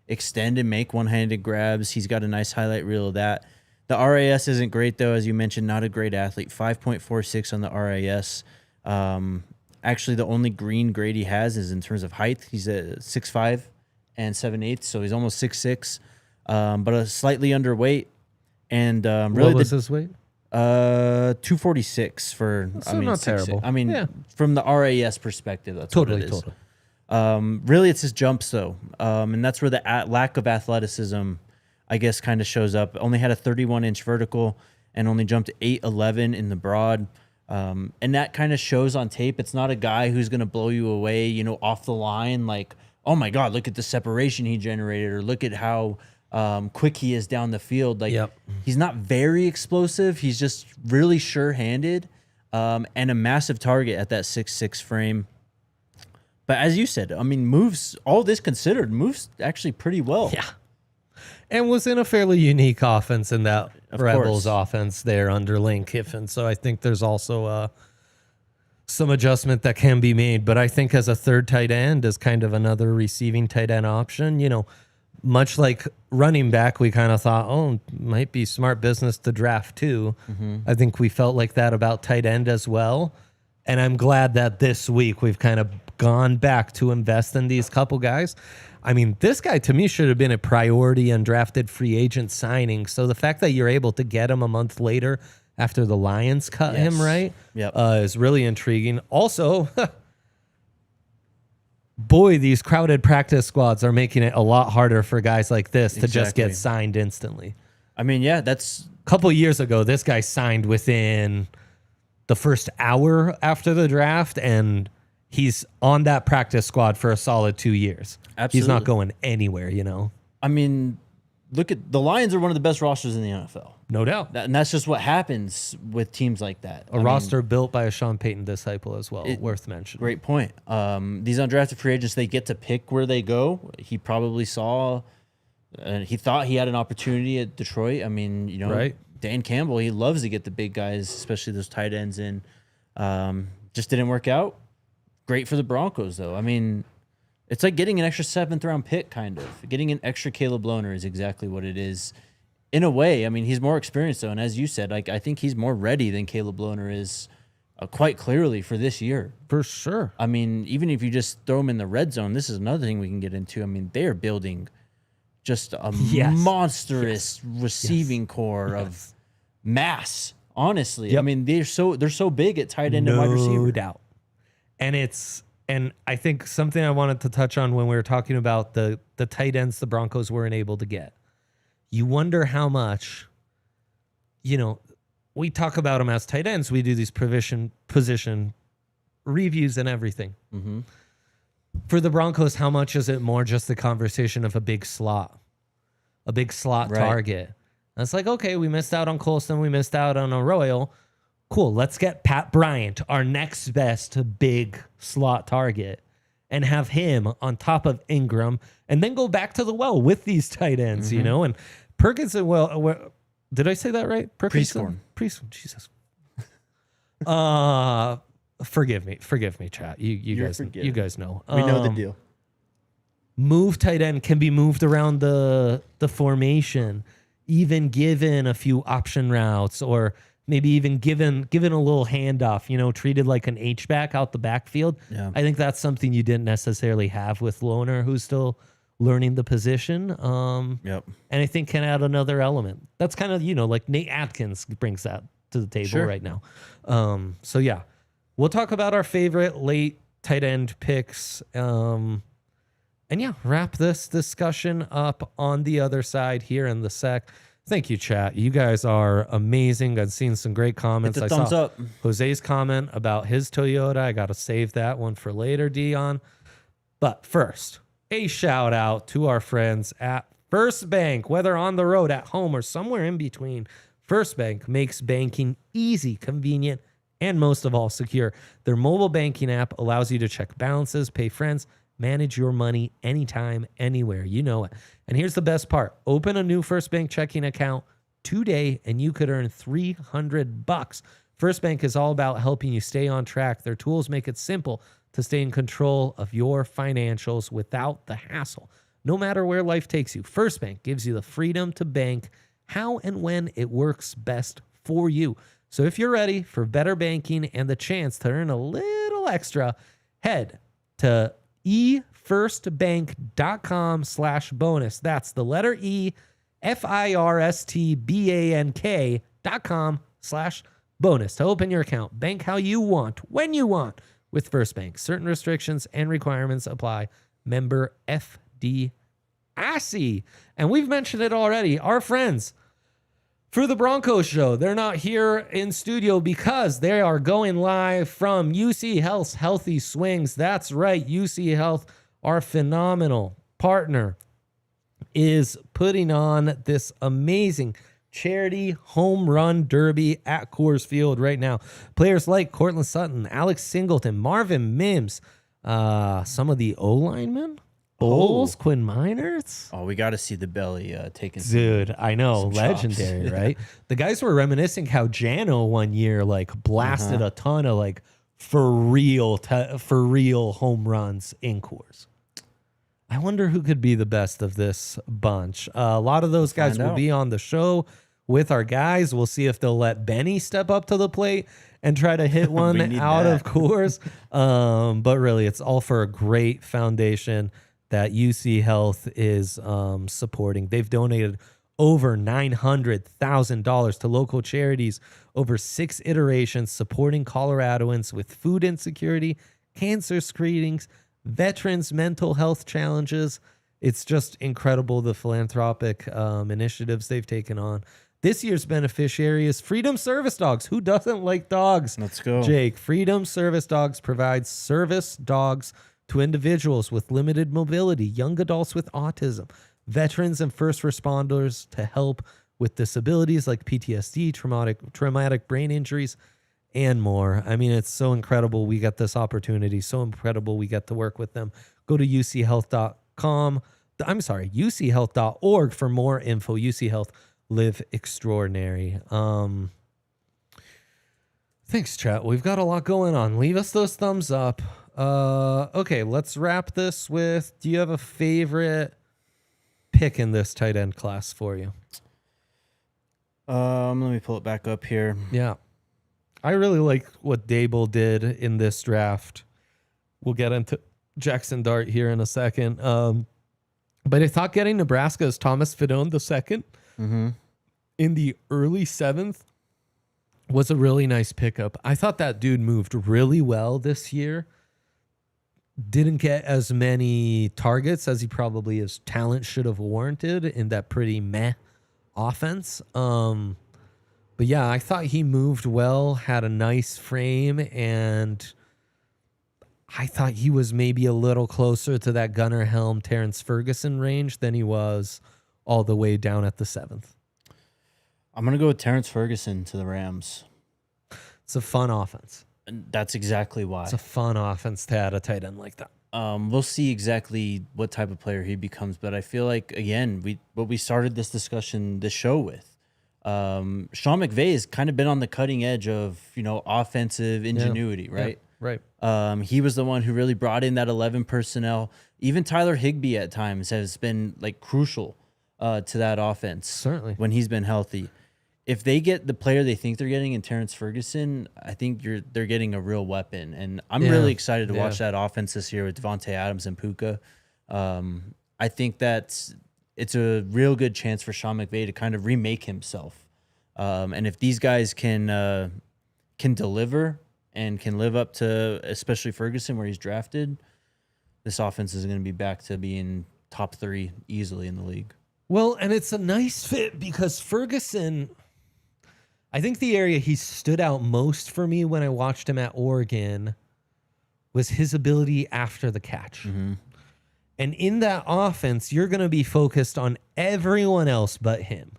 [SPEAKER 2] extend and make one-handed grabs. He's got a nice highlight reel of that. The RAS isn't great, though, as you mentioned, not a great athlete. 5.46 on the RAS. Actually, the only green grade he has is in terms of height. He's at 6'5" and 7/8, so he's almost 6'6", but a slightly underweight. And really,
[SPEAKER 1] what was his weight?
[SPEAKER 2] 246 for.
[SPEAKER 1] So not
[SPEAKER 2] 6'6".
[SPEAKER 1] terrible.
[SPEAKER 2] I mean,
[SPEAKER 1] Yeah.
[SPEAKER 2] from the RAS perspective, that's
[SPEAKER 1] Totally,
[SPEAKER 2] what it is.
[SPEAKER 1] totally.
[SPEAKER 2] Really, it's his jumps though, and that's where the lack of athleticism, I guess, kind of shows up. Only had a 31-inch vertical and only jumped 8'11" in the broad. And that kind of shows on tape. It's not a guy who's going to blow you away, off the line. Like, oh my God, look at the separation he generated, or look at how quick he is down the field. Like, he's not very explosive. He's just really sure-handed and a massive target at that 6'6" frame. But as you said, I mean, moves, all this considered, moves actually pretty well.
[SPEAKER 1] Yeah. And was in a fairly unique offense in that
[SPEAKER 2] Of
[SPEAKER 1] Rebels
[SPEAKER 2] course.
[SPEAKER 1] offense there under Lane Kiffin. So I think there's also some adjustment that can be made. But I think as a third tight end, as kind of another receiving tight end option, much like running back, we kind of thought, might be smart business to draft too. I think we felt like that about tight end as well. And I'm glad that this week we've kind of gone back to invest in these couple guys. I mean, this guy to me should have been a priority undrafted free agent signing. So the fact that you're able to get him a month later after the Lions cut him, right?
[SPEAKER 2] Yep.
[SPEAKER 1] Is really intriguing. Also, boy, these crowded practice squads are making it a lot harder for guys like this to just get signed instantly.
[SPEAKER 2] I mean, yeah, that's...
[SPEAKER 1] A couple years ago, this guy signed within the first hour after the draft, and he's on that practice squad for a solid 2 years.
[SPEAKER 2] Absolutely.
[SPEAKER 1] He's not going anywhere,
[SPEAKER 2] I mean, look at the Lions are one of the best rosters in the NFL.
[SPEAKER 1] No doubt.
[SPEAKER 2] And that's just what happens with teams like that.
[SPEAKER 1] A roster built by a Sean Payton disciple as well, worth mentioning.
[SPEAKER 2] Great point. These undrafted free agents, they get to pick where they go. He probably saw, he thought he had an opportunity at Detroit. I mean,
[SPEAKER 1] right.
[SPEAKER 2] Dan Campbell, he loves to get the big guys, especially those tight ends in. Just didn't work out. Great for the Broncos, though. I mean, It's like getting an extra 7th round pick, kind of. Getting an extra Caleb Lohner is exactly what it is. In a way, I mean, he's more experienced, though. And as you said, like, I think he's more ready than Caleb Lohner is quite clearly for this year.
[SPEAKER 1] For sure.
[SPEAKER 2] I mean, even if you just throw him in the red zone, this is another thing we can get into. I mean, they are building just a monstrous receiving core of mass, honestly.
[SPEAKER 1] Yep.
[SPEAKER 2] I mean, they're so big at tight end and wide receiver.
[SPEAKER 1] No doubt. And I think something I wanted to touch on when we were talking about the tight ends the Broncos weren't able to get. You wonder how much, we talk about them as tight ends. We do these position reviews and everything.
[SPEAKER 2] Mm-hmm.
[SPEAKER 1] For the Broncos, how much is it more just the conversation of a big slot target? And it's like, okay, we missed out on Colston. We missed out on Arroyo. Cool. Let's get Pat Bryant, our next best big slot target, and have him on top of Ingram, and then go back to the well with these tight ends, and Perkinson, did I say that right?
[SPEAKER 2] Prieskorn.
[SPEAKER 1] Jesus. Forgive me, chat. You guys know.
[SPEAKER 2] We know the deal.
[SPEAKER 1] Move tight end can be moved around the formation, even given a few option routes, or maybe even given a little handoff, treated like an H-back out the backfield.
[SPEAKER 2] Yeah.
[SPEAKER 1] I think that's something you didn't necessarily have with Lohner, who's still learning the position.
[SPEAKER 2] Yep.
[SPEAKER 1] And I think can add another element. That's kind of, like Nate Atkins brings that to the table right now. So yeah, we'll talk about our favorite late tight end picks. And yeah, wrap this discussion up on the other side here in the sec. Thank you, chat. You guys are amazing. I've seen some great comments.
[SPEAKER 2] It's a thumbs up.
[SPEAKER 1] Jose's comment about his Toyota. I got to save that one for later, Dion. But first, a shout out to our friends at First Bank, whether on the road, at home, or somewhere in between. First Bank makes banking easy, convenient, and most of all, secure. Their mobile banking app allows you to check balances, pay friends, manage your money anytime, anywhere. You know it. And here's the best part. Open a new First Bank checking account today, and you could earn $300. First Bank is all about helping you stay on track. Their tools make it simple to stay in control of your financials without the hassle. No matter where life takes you, First Bank gives you the freedom to bank how and when it works best for you. So if you're ready for better banking and the chance to earn a little extra, head to efirstbank.com/bonus. That's the letter E, FIRSTBANK.com/bonus to open your account. Bank how you want, when you want with First Bank. Certain restrictions and requirements apply. Member FDIC. And we've mentioned it already. Our friends for the Broncos show, they're not here in studio because they are going live from UC Health's Healthy Swings. That's right. UC Health, our phenomenal partner, is putting on this amazing charity home run derby at Coors Field right now. Players like Cortland Sutton, Alex Singleton, Marvin Mims, some of the O-linemen, Bowles, Quinn Miners.
[SPEAKER 2] Oh, we got to see the belly taking.
[SPEAKER 1] Dude, I know, legendary,
[SPEAKER 2] chops.
[SPEAKER 1] right? The guys were reminiscing how Jano one year blasted a ton of for real home runs in Coors. I wonder who could be the best of this bunch. A lot of those guys will be on the show with our guys. We'll see if they'll let Benny step up to the plate and try to hit one out of Coors. But really, it's all for a great foundation that UC Health is supporting. They've donated over $900,000 to local charities over 6 iterations, supporting Coloradoans with food insecurity, cancer screenings, veterans' mental health challenges. It's just incredible, the philanthropic initiatives they've taken on. This year's beneficiary is Freedom Service Dogs. Who doesn't like dogs?
[SPEAKER 2] Let's go.
[SPEAKER 1] Jake, Freedom Service Dogs provides service dogs to individuals with limited mobility, young adults with autism, veterans and first responders to help with disabilities like PTSD, traumatic brain injuries, and more. I mean, it's so incredible we get this opportunity, so incredible we get to work with them. Go to uchealth.org for more info. UC Health, live extraordinary. Thanks, chat. We've got a lot going on. Leave us those thumbs up. Okay, let's wrap this with, do you have a favorite pick in this tight end class for you?
[SPEAKER 2] Let me pull it back up here.
[SPEAKER 1] Yeah. I really like what Dable did in this draft. We'll get into Jackson Dart here in a second. But I thought getting Nebraska's Thomas Fidone II in the early 7th was a really nice pickup. I thought that dude moved really well this year. Didn't get as many targets as he probably his talent should have warranted in that pretty meh offense. But yeah, I thought he moved well, had a nice frame, and I thought he was maybe a little closer to that Gunnar Helm, Terrence Ferguson range than he was all the way down at the 7th.
[SPEAKER 2] I'm going to go with Terrence Ferguson to the Rams.
[SPEAKER 1] It's a fun offense.
[SPEAKER 2] And that's exactly why.
[SPEAKER 1] It's a fun offense to add a tight end like that.
[SPEAKER 2] We'll see exactly what type of player he becomes, but I feel like, again, we started this show with. Sean McVay has kind of been on the cutting edge of, offensive ingenuity, right?
[SPEAKER 1] Yeah, right.
[SPEAKER 2] He was the one who really brought in that 11 personnel. Even Tyler Higbee at times has been crucial to that offense.
[SPEAKER 1] Certainly.
[SPEAKER 2] When he's been healthy. If they get the player they think they're getting in Terrence Ferguson, I think they're getting a real weapon. And I'm really excited to watch that offense this year with Devontae Adams and Puka. I think it's a real good chance for Sean McVay to kind of remake himself. And if these guys can deliver and can live up to, especially Ferguson, where he's drafted, this offense is going to be back to being top 3 easily in the league.
[SPEAKER 1] Well, and it's a nice fit because Ferguson, I think the area he stood out most for me when I watched him at Oregon was his ability after the catch. Mm-hmm. And in that offense, you're going to be focused on everyone else but him.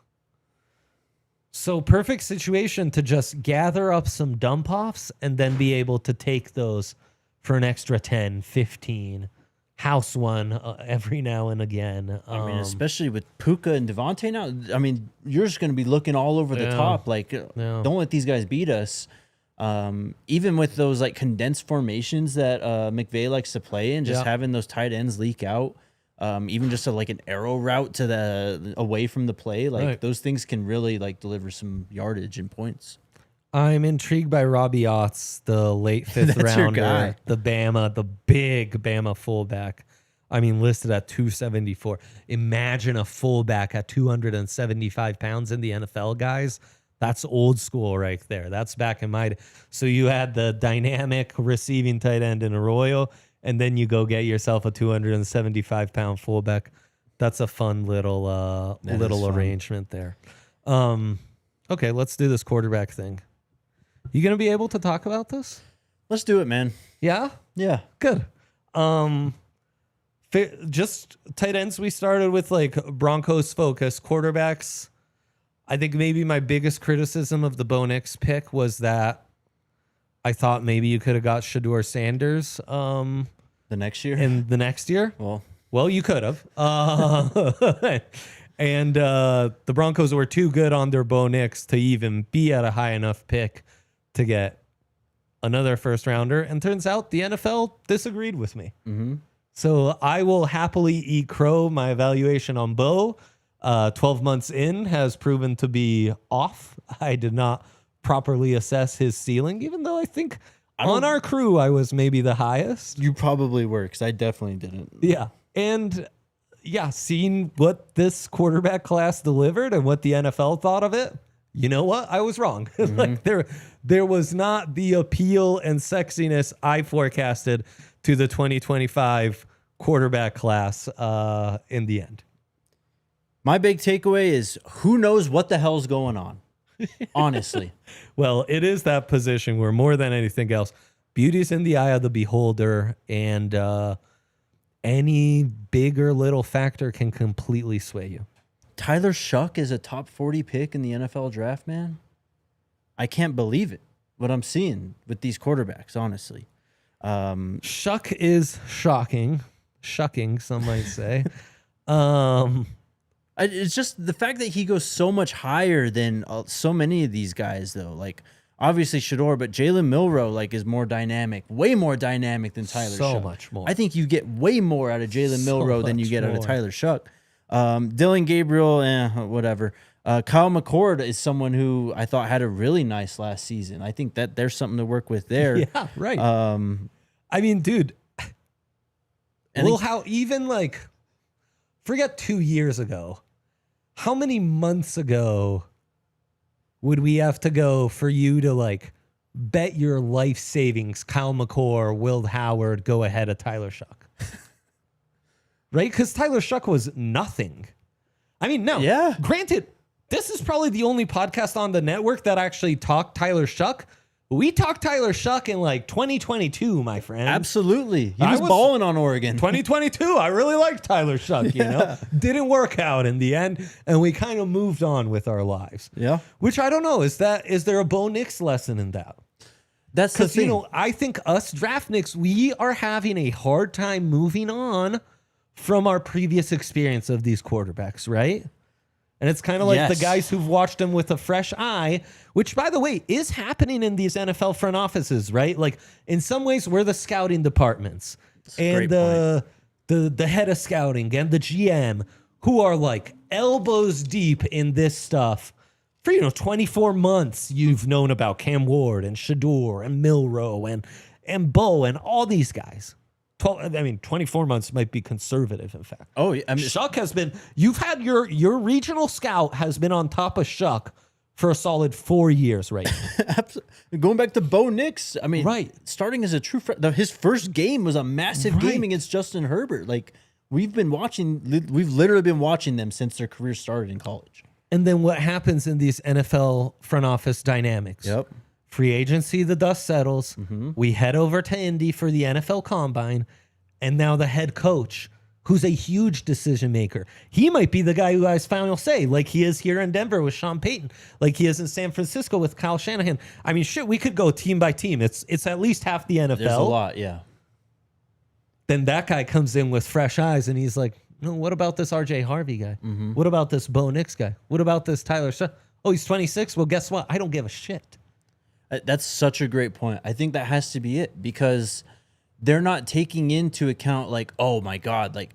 [SPEAKER 1] So perfect situation to just gather up some dump offs and then be able to take those for an extra 10, 15, house one every now and again.
[SPEAKER 2] I mean, especially with Puka and Devontae now, I mean, you're just going to be looking all over the top. Don't let these guys beat us. Even with those condensed formations that McVay likes to play in, just having those tight ends leak out, even just an arrow route to the away from the play, those things can really deliver some yardage and points.
[SPEAKER 1] I'm intrigued by Robbie Otts, the late 5th rounder, the big Bama fullback. I mean, listed at 274. Imagine a fullback at 275 pounds in the NFL, guys. That's old school right there. That's back in my day. So you had the dynamic receiving tight end in Arroyo, and then you go get yourself a 275-pound fullback. That's a fun little arrangement there. Okay, let's do this quarterback thing. You going to be able to talk about this?
[SPEAKER 2] Let's do it, man.
[SPEAKER 1] Yeah?
[SPEAKER 2] Yeah.
[SPEAKER 1] Good. Just tight ends, we started with Broncos focus. Quarterbacks, I think maybe my biggest criticism of the Bo Nix pick was that I thought maybe you could have got Shedeur Sanders
[SPEAKER 2] the next year.
[SPEAKER 1] In the next year? Well, you could have. And the Broncos were too good on their Bo Nix to even be at a high enough pick to get another first rounder. And turns out the NFL disagreed with me. Mm-hmm. So I will happily eat crow. My evaluation on Bo, 12 months in, has proven to be off. I did not properly assess his ceiling, even though I think on our crew I was maybe the highest.
[SPEAKER 2] You probably were, because I definitely didn't.
[SPEAKER 1] Yeah. And seeing what this quarterback class delivered and what the NFL thought of it, you know what? I was wrong. Mm-hmm. There was not the appeal and sexiness I forecasted to the 2025 quarterback class in the end.
[SPEAKER 2] My big takeaway is who knows what the hell's going on, honestly.
[SPEAKER 1] Well, it is that position where more than anything else, beauty's in the eye of the beholder, and any big or little factor can completely sway you.
[SPEAKER 2] Tyler Shuck is a top 40 pick in the NFL draft, man. I can't believe it, what I'm seeing with these quarterbacks, honestly.
[SPEAKER 1] Shuck is shocking, some might say.
[SPEAKER 2] It's just the fact that he goes so much higher than so many of these guys, though. obviously Shador, but Jalen Milroe like is more dynamic, way more dynamic than Tyler
[SPEAKER 1] So
[SPEAKER 2] Shuck.
[SPEAKER 1] much more.
[SPEAKER 2] I think you get way more out of Jalen Milroe than you
[SPEAKER 1] much
[SPEAKER 2] get out of
[SPEAKER 1] more.
[SPEAKER 2] Tyler Shuck. Dylan Gabriel, whatever. Kyle McCord is someone who I thought had a really nice last season. I think that there's something to work with there.
[SPEAKER 1] Yeah, right. I mean, dude, how even like, forget 2 years ago, how many months ago would we have to go for you to like bet your life savings Kyle McCord, Will Howard go ahead of Tyler Shuck? Right? Because Tyler Shuck was nothing. I mean, no.
[SPEAKER 2] Yeah.
[SPEAKER 1] Granted, this is probably the only podcast on the network that actually talked Tyler Shuck. We talked Tyler Shuck in like 2022, my friend.
[SPEAKER 2] Absolutely. He was balling on Oregon.
[SPEAKER 1] 2022. I really liked Tyler Shuck, you know? Didn't work out in the end, and we kind of moved on with our lives.
[SPEAKER 2] Yeah.
[SPEAKER 1] Which I don't know. Is there a Bo Nix lesson in that?
[SPEAKER 2] That's the
[SPEAKER 1] Because,
[SPEAKER 2] thing.
[SPEAKER 1] you know, I think us draft Nicks, we are having a hard time moving on from our previous experience of these quarterbacks, right? And it's kind of like the guys who've watched them with a fresh eye, which, by the way, is happening in these NFL front offices, right? Like, in some ways, we're the scouting departments and the head of scouting and the GM who are like elbows deep in this stuff. For, 24 months, you've known about Cam Ward and Shador and Milroe and Bo and all these guys. 24 months might be conservative, in fact.
[SPEAKER 2] Oh, yeah. I mean,
[SPEAKER 1] Shuck has been, you've had your regional scout has been on top of Shuck for a solid 4 years, right?
[SPEAKER 2] Going back to Bo Nix, I mean,
[SPEAKER 1] Right.
[SPEAKER 2] starting as a true his first game was a massive game against Justin Herbert. Like, we've literally been watching them since their career started in college.
[SPEAKER 1] And then what happens in these NFL front office dynamics?
[SPEAKER 2] Yep.
[SPEAKER 1] Free agency, the dust settles. We head over to Indy for the NFL Combine. And now the head coach, who's a huge decision maker, he might be the guy who has final say, like he is here in Denver with Sean Payton, like he is in San Francisco with Kyle Shanahan. I mean, shit, we could go team by team. It's at least half the NFL.
[SPEAKER 2] There's a lot, yeah.
[SPEAKER 1] Then that guy comes in with fresh eyes and he's like, no, what about this RJ Harvey guy? What about this Bo Nix guy? What about this Tyler Shuck? Oh, he's 26? Well, guess what? I don't give a shit.
[SPEAKER 2] That's such a great point. I think that has to be it because they're not taking into account like, oh my God, like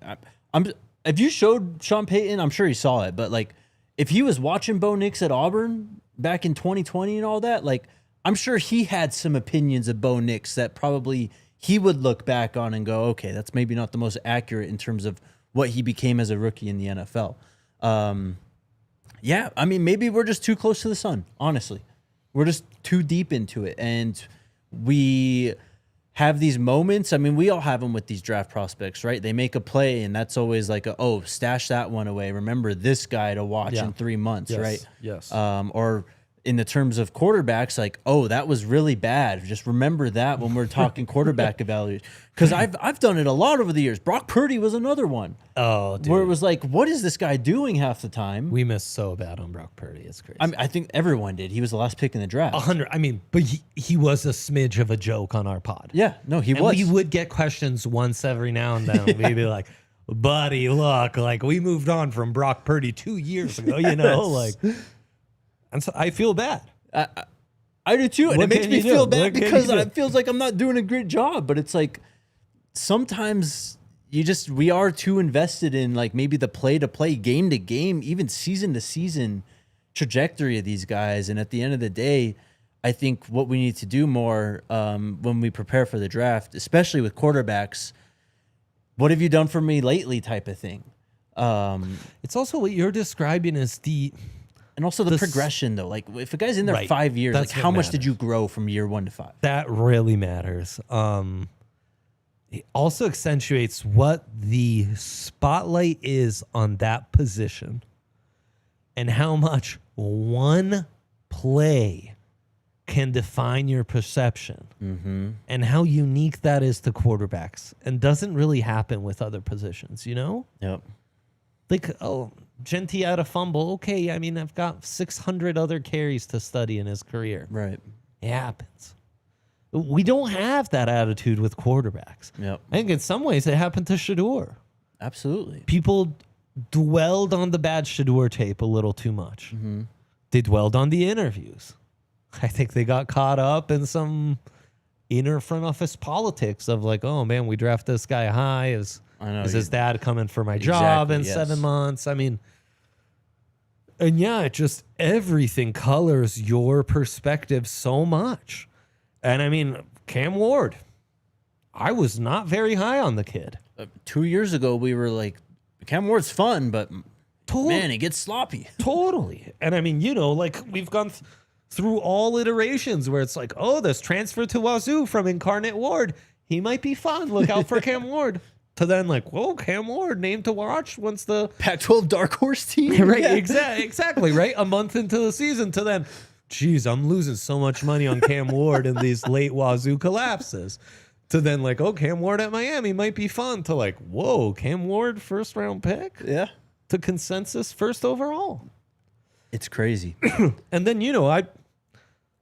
[SPEAKER 2] if you showed Sean Payton, I'm sure he saw it, but like if he was watching Bo Nix at Auburn back in 2020 and all that, like I'm sure he had some opinions of Bo Nix that probably he would look back on and go, okay, that's maybe not the most accurate in terms of what he became as a rookie in the NFL. Yeah, I mean, maybe we're just too close to the sun, honestly. We're just too deep into it. And we have these moments. I mean, we all have them with these draft prospects, right? They make a play, and that's always like, stash that one away. Remember this guy to watch in 3 months, right?
[SPEAKER 1] Yes.
[SPEAKER 2] Or in the terms of quarterbacks, like, that was really bad. Just remember that when we're talking quarterback evaluation. Because I've done it a lot over the years. Brock Purdy was another one.
[SPEAKER 1] Oh, dude.
[SPEAKER 2] Where it was like, what is this guy doing half the time?
[SPEAKER 1] We missed so bad on Brock Purdy. It's crazy.
[SPEAKER 2] I mean, I think everyone did. He was the last pick in the draft.
[SPEAKER 1] 100. I mean, but he was a smidge of a joke on our pod.
[SPEAKER 2] Yeah, no, he
[SPEAKER 1] And
[SPEAKER 2] was.
[SPEAKER 1] we would get questions once every now and then. We'd be like, buddy, look, like we moved on from Brock Purdy 2 years ago, like, and so I feel bad.
[SPEAKER 2] I do too, and
[SPEAKER 1] What
[SPEAKER 2] it makes
[SPEAKER 1] can
[SPEAKER 2] me
[SPEAKER 1] you do?
[SPEAKER 2] feel bad
[SPEAKER 1] What can
[SPEAKER 2] because
[SPEAKER 1] you do?
[SPEAKER 2] it feels like I'm not doing a great job. But it's like sometimes we are too invested in like maybe the play to play, game to game, even season to season trajectory of these guys. And at the end of the day, I think what we need to do more when we prepare for the draft, especially with quarterbacks, what have you done for me lately type of thing.
[SPEAKER 1] It's also what you're describing as
[SPEAKER 2] And also the progression, though. Like, if a guy's in there
[SPEAKER 1] Right.
[SPEAKER 2] 5 years,
[SPEAKER 1] That's
[SPEAKER 2] like,
[SPEAKER 1] what
[SPEAKER 2] how much did
[SPEAKER 1] matters.
[SPEAKER 2] you grow from year 1 to 5?
[SPEAKER 1] that really matters. It also accentuates what the spotlight is on that position and how much one play can define your perception and how unique that is to quarterbacks and doesn't really happen with other positions,
[SPEAKER 2] Yep.
[SPEAKER 1] Like, Genty had a fumble. Okay, I mean, I've got 600 other carries to study in his career.
[SPEAKER 2] Right.
[SPEAKER 1] It happens. We don't have that attitude with quarterbacks.
[SPEAKER 2] Yep.
[SPEAKER 1] I think in some ways it happened to Shador.
[SPEAKER 2] Absolutely.
[SPEAKER 1] People dwelled on the bad Shador tape a little too much. They dwelled on the interviews. I think they got caught up in some inner front office politics of like, oh man, we draft this guy high. Is his dad coming for my job in 7 months? I mean, and yeah, it just everything colors your perspective so much. And I mean, Cam Ward, I was not very high on the kid.
[SPEAKER 2] 2 years ago, we were like, Cam Ward's fun, but man, it gets sloppy.
[SPEAKER 1] Totally. And I mean, like we've gone through all iterations where it's like, oh, this transfer to Wazoo from Incarnate Ward, he might be fun. Look out for Cam Ward. To then like, whoa, Cam Ward, name to watch once the
[SPEAKER 2] Pac-12 dark horse team.
[SPEAKER 1] Right, exactly, right? A month into the season to then, geez, I'm losing so much money on Cam Ward in these late Wazoo collapses. To then like, oh, Cam Ward at Miami might be fun. To like, whoa, Cam Ward, first round pick?
[SPEAKER 2] Yeah.
[SPEAKER 1] To consensus, first overall.
[SPEAKER 2] It's crazy.
[SPEAKER 1] And then,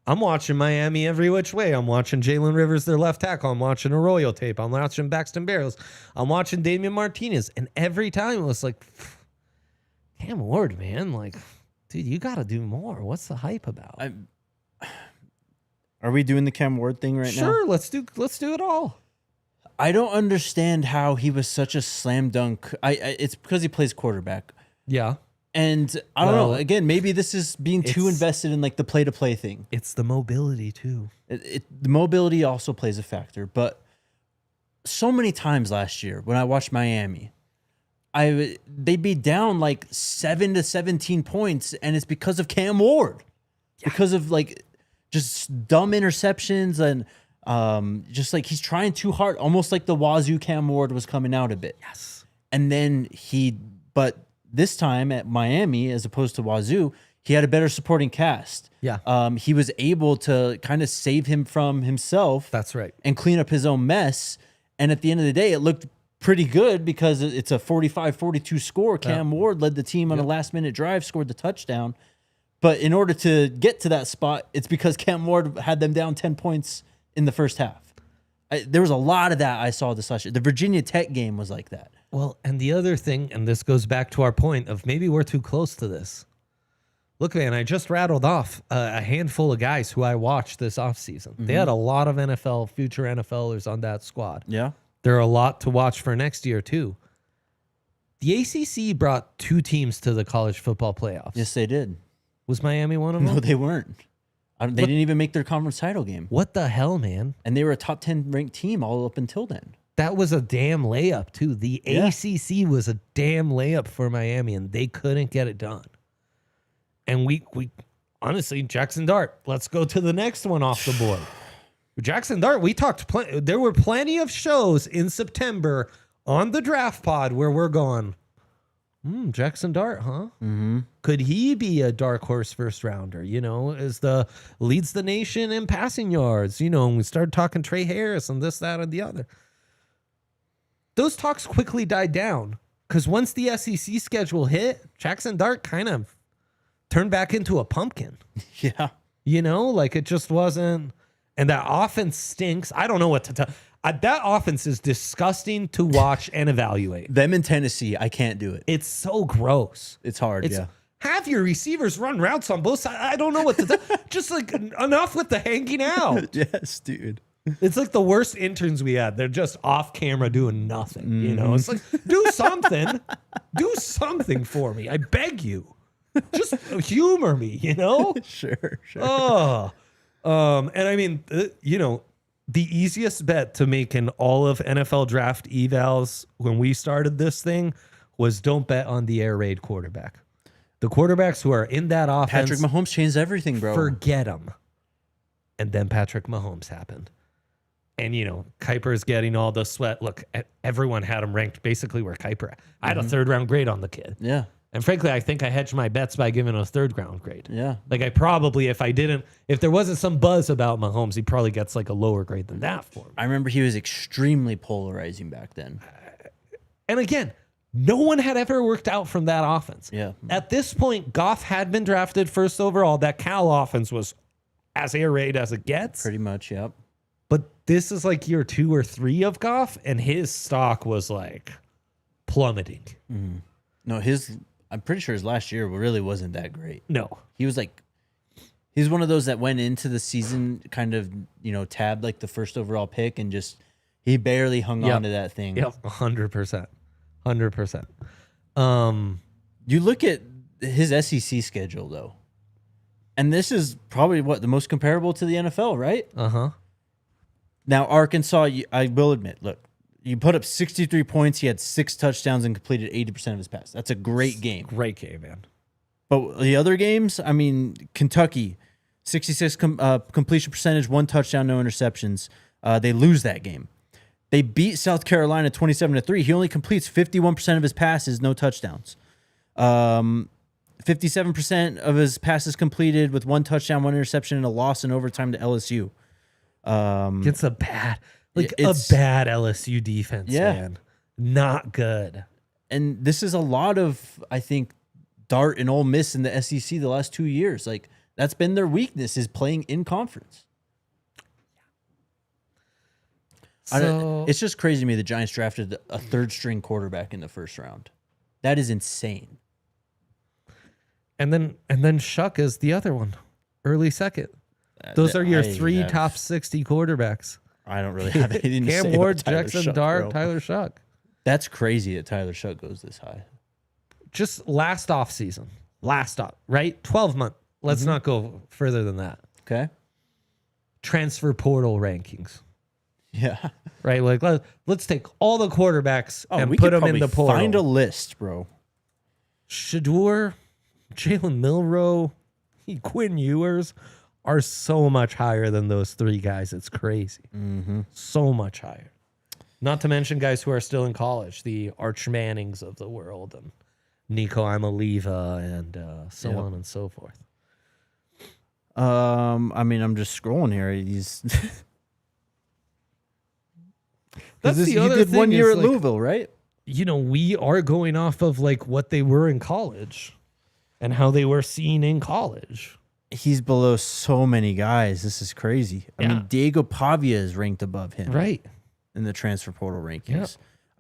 [SPEAKER 1] I'm watching Miami every which way. I'm watching Jalen Rivers, their left tackle. I'm watching Arroyo tape. I'm watching Baxton Barrows. I'm watching Damian Martinez. And every time it was like, Cam Ward, man, like, dude, you got to do more. What's the hype about?
[SPEAKER 2] Are we doing the Cam Ward thing right now?
[SPEAKER 1] Sure, let's do it all.
[SPEAKER 2] I don't understand how he was such a slam dunk. It's because he plays quarterback.
[SPEAKER 1] Yeah.
[SPEAKER 2] And I don't know. Again, maybe this is being too invested in like the play-to-play thing.
[SPEAKER 1] It's the mobility too.
[SPEAKER 2] The mobility also plays a factor. But so many times last year when I watched Miami, they'd be down like 7 to 17 points, and it's because of Cam Ward, because of like just dumb interceptions and just like he's trying too hard, almost like the Wazoo Cam Ward was coming out a bit.
[SPEAKER 1] Yes,
[SPEAKER 2] and then but this time at Miami, as opposed to Wazoo, he had a better supporting cast.
[SPEAKER 1] Yeah,
[SPEAKER 2] he was able to kind of save him from himself.
[SPEAKER 1] That's right,
[SPEAKER 2] and clean up his own mess. And at the end of the day, it looked pretty good because it's a 45-42 score. Cam Ward led the team on a last-minute drive, scored the touchdown. But in order to get to that spot, it's because Cam Ward had them down 10 points in the first half. There was a lot of that I saw this last year. The Virginia Tech game was like that.
[SPEAKER 1] Well, and the other thing, and this goes back to our point of maybe we're too close to this. Look, man, I just rattled off a handful of guys who I watched this offseason. Mm-hmm. They had a lot of future NFLers on that squad.
[SPEAKER 2] Yeah.
[SPEAKER 1] There are a lot to watch for next year, too. The ACC brought 2 teams to the college football playoffs.
[SPEAKER 2] Yes, they did.
[SPEAKER 1] Was Miami one of them?
[SPEAKER 2] No, they weren't. They didn't even make their conference title game.
[SPEAKER 1] What the hell, man?
[SPEAKER 2] And they were a top 10 ranked team all up until then.
[SPEAKER 1] That was a damn layup, too. The ACC was a damn layup for Miami, and they couldn't get it done. And we honestly, Jackson Dart, let's go to the next one off the board. Jackson Dart, we talked, there were plenty of shows in September on the draft pod where we're going, Jackson Dart, huh?
[SPEAKER 2] Mm-hmm.
[SPEAKER 1] Could he be a dark horse first rounder? Leads the nation in passing yards. And we started talking Trey Harris and this, that, and the other. Those talks quickly died down because once the SEC schedule hit, Jackson Dart kind of turned back into a pumpkin.
[SPEAKER 2] Yeah.
[SPEAKER 1] It just wasn't. And that offense stinks. I don't know what to tell. That offense is disgusting to watch and evaluate.
[SPEAKER 2] Them in Tennessee, I can't do it.
[SPEAKER 1] It's so gross.
[SPEAKER 2] It's hard, yeah.
[SPEAKER 1] Have your receivers run routes on both sides. I don't know what to tell. Just like enough with the hanging out.
[SPEAKER 2] Yes, dude.
[SPEAKER 1] It's like the worst interns we had. They're just off camera doing nothing. It's like, do something. Do something for me. I beg you. Just humor me,
[SPEAKER 2] Sure.
[SPEAKER 1] Oh. And I mean, the easiest bet to make in all of NFL draft evals when we started this thing was don't bet on the air raid quarterback. The quarterbacks who are in that offense.
[SPEAKER 2] Patrick Mahomes changed everything, bro.
[SPEAKER 1] Forget them. And then Patrick Mahomes happened. And, Kuiper's getting all the sweat. Look, everyone had him ranked basically where Kuiper. I had a 3rd round grade on the kid.
[SPEAKER 2] Yeah.
[SPEAKER 1] And frankly, I think I hedged my bets by giving a 3rd round grade.
[SPEAKER 2] Yeah.
[SPEAKER 1] Like I probably, if there wasn't some buzz about Mahomes, he probably gets like a lower grade than that for me.
[SPEAKER 2] I remember he was extremely polarizing back then.
[SPEAKER 1] And again, no one had ever worked out from that offense.
[SPEAKER 2] Yeah.
[SPEAKER 1] At this point, Goff had been drafted 1st overall. That Cal offense was as air raid as it gets.
[SPEAKER 2] Pretty much, yep.
[SPEAKER 1] But this is like year 2 or 3 of Goff, and his stock was like plummeting.
[SPEAKER 2] Mm-hmm. No, I'm pretty sure his last year really wasn't that great.
[SPEAKER 1] No.
[SPEAKER 2] He was like He's one of those that went into the season kind of, tabbed like the first overall pick and just he barely hung on to that thing.
[SPEAKER 1] Yep, 100%. 100%.
[SPEAKER 2] You look at his SEC schedule though, and this is probably the most comparable to the NFL, right?
[SPEAKER 1] Uh-huh.
[SPEAKER 2] Now Arkansas, I will admit, look, you put up 63 points. He had 6 touchdowns and completed 80% of his passes. That's a great game.
[SPEAKER 1] Great game, man.
[SPEAKER 2] But the other games, I mean, Kentucky, 66 completion percentage, 1 touchdown, no interceptions. They lose that game. They beat South Carolina 27-3. He only completes 51% of his passes, no touchdowns. 57% of his passes completed with 1 touchdown, 1 interception, and a loss in overtime to LSU.
[SPEAKER 1] It's a bad LSU defense, man. Not good.
[SPEAKER 2] And this is a lot of, I think, Dart and Ole Miss in the SEC the last 2 years. Like, that's been their weakness, is playing in conference.
[SPEAKER 1] So,
[SPEAKER 2] It's just crazy to me the Giants drafted a 3rd-string quarterback in the first round. That is insane.
[SPEAKER 1] and then Shuck is the other one, early second. Those are your 3 top 60 quarterbacks.
[SPEAKER 2] I don't really have anything to say
[SPEAKER 1] Cam
[SPEAKER 2] about
[SPEAKER 1] Ward,
[SPEAKER 2] Tyler
[SPEAKER 1] Jackson
[SPEAKER 2] Shuck,
[SPEAKER 1] Dart,
[SPEAKER 2] bro.
[SPEAKER 1] Tyler Shuck.
[SPEAKER 2] That's crazy that Tyler Shuck goes this high.
[SPEAKER 1] Just last offseason. Right? 12 month. Let's not go further than that.
[SPEAKER 2] Okay.
[SPEAKER 1] Transfer portal rankings.
[SPEAKER 2] Yeah.
[SPEAKER 1] Right? Like, let's take all the quarterbacks and
[SPEAKER 2] we
[SPEAKER 1] put
[SPEAKER 2] could
[SPEAKER 1] them in
[SPEAKER 2] probably
[SPEAKER 1] the portal.
[SPEAKER 2] Find a list, bro.
[SPEAKER 1] Shador, Jalen Milroe, Quinn Ewers are so much higher than those 3 guys. It's crazy. So much higher. Not to mention guys who are still in college, the Arch Mannings of the world, and Nico Imaliva, and so on and so forth.
[SPEAKER 2] I mean, I'm just scrolling here. He's
[SPEAKER 1] That's the other
[SPEAKER 2] you did
[SPEAKER 1] thing
[SPEAKER 2] 1 year
[SPEAKER 1] is,
[SPEAKER 2] at
[SPEAKER 1] like,
[SPEAKER 2] Louisville, right?
[SPEAKER 1] We are going off of like what they were in college and how they were seen in college.
[SPEAKER 2] He's below so many guys. This is crazy. I mean, Diego Pavia is ranked above him,
[SPEAKER 1] Right.
[SPEAKER 2] in the transfer portal rankings.
[SPEAKER 1] Yep.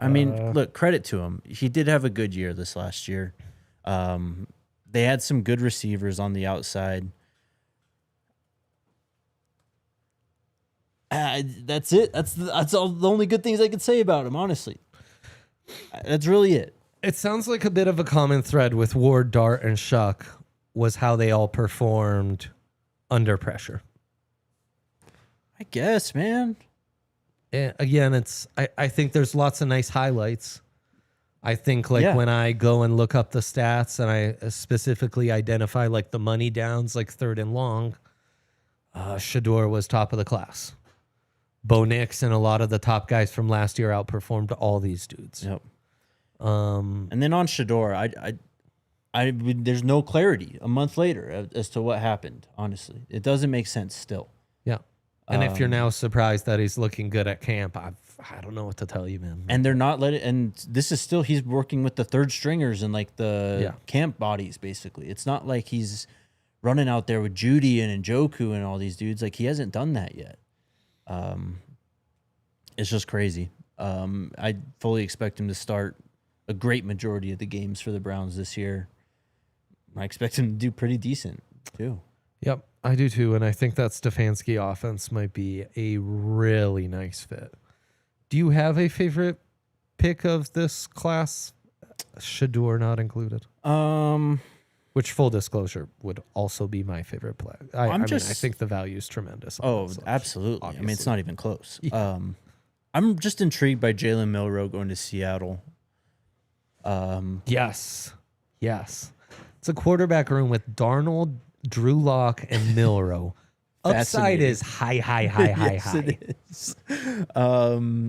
[SPEAKER 2] I mean, look, credit to him. He did have a good year this last year. They had some good receivers on the outside. That's it. That's all the only good things I could say about him, honestly. That's really it.
[SPEAKER 1] It sounds like a bit of a common thread with Ward, Dart, and Shuck was how they all performed under pressure.
[SPEAKER 2] I guess, man.
[SPEAKER 1] And again, I think there's lots of nice highlights. I think when I go and look up the stats and I specifically identify like the money downs, like 3rd and long, Shador was top of the class. Bo Nix and a lot of the top guys from last year outperformed all these dudes.
[SPEAKER 2] Yep. And then on Shador, I there's no clarity a month later as to what happened. Honestly, it doesn't make sense still.
[SPEAKER 1] Yeah. And if you're now surprised that he's looking good at camp, I don't know what to tell you, man.
[SPEAKER 2] And they're not letting. And this is still he's working with the 3rd stringers and like the camp bodies. Basically, it's not like he's running out there with Judy and Njoku and all these dudes. Like he hasn't done that yet. It's just crazy. I fully expect him to start a great majority of the games for the Browns this year. I expect him to do pretty decent too.
[SPEAKER 1] Yep, I do too. And I think that Stefanski offense might be a really nice fit. Do you have a favorite pick of this class? Shador not included. Which, full disclosure, would also be my favorite play. I think the value is tremendous.
[SPEAKER 2] Absolutely.
[SPEAKER 1] Obviously.
[SPEAKER 2] I mean, it's not even close. Yeah. I'm just intrigued by Jalen Milroe going to Seattle.
[SPEAKER 1] Yes. It's a quarterback room with Darnold, Drew Lock, and Milroe. Upside is high.
[SPEAKER 2] Yes, it is. I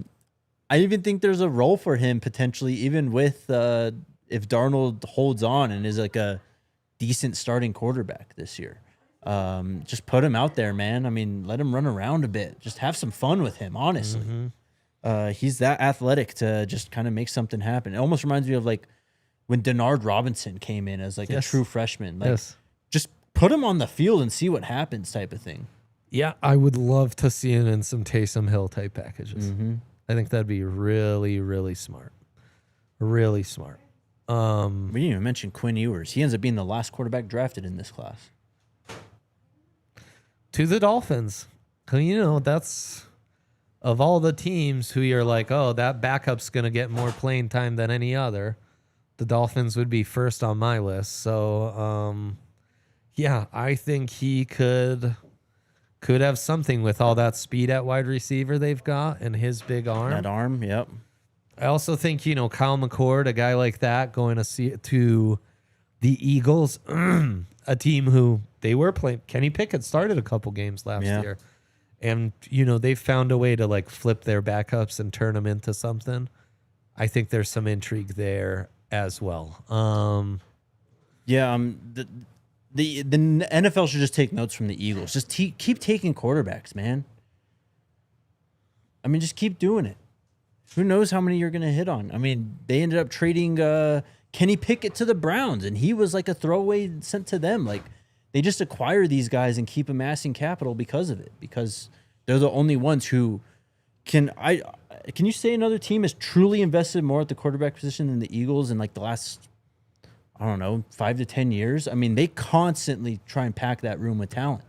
[SPEAKER 2] even think there's a role for him potentially, even with if Darnold holds on and is like a decent starting quarterback this year. Just put him out there, man. I mean, let him run around a bit. Just have some fun with him, honestly. He's that athletic to just kind of make something happen. It almost reminds me of like when Denard Robinson came in as like a true freshman. Like, just put him on the field and see what happens type of thing.
[SPEAKER 1] Yeah, I would love to see him in some Taysom Hill type packages. I think that'd be really, really smart. Really smart.
[SPEAKER 2] We didn't even mention Quinn Ewers. He ends up being the last quarterback drafted in this class.
[SPEAKER 1] to the Dolphins. That's of all the teams who you're like, oh, that backup's going to get more playing time than any other. The Dolphins would be first on my list. So, yeah, I think he could have something with all that speed at wide receiver they've got and his big arm.
[SPEAKER 2] That arm, yep.
[SPEAKER 1] I also think, Kyle McCord, a guy like that, going to the Eagles, a team who they were playing. Kenny Pickett started a couple games last year. And, they've found a way to like flip their backups and turn them into something. I think there's some intrigue there as well.
[SPEAKER 2] The NFL should just take notes from the Eagles. Just keep taking quarterbacks, man. I mean, just keep doing it. Who knows how many you're going to hit on? I mean, they ended up trading Kenny Pickett to the Browns, and he was like a throwaway sent to them. Like, they just acquire these guys and keep amassing capital because of it, because they're the only ones who can. Can you say another team has truly invested more at the quarterback position than the Eagles in like the last, I don't know, 5 to 10 years? I mean, they constantly try and pack that room with talent.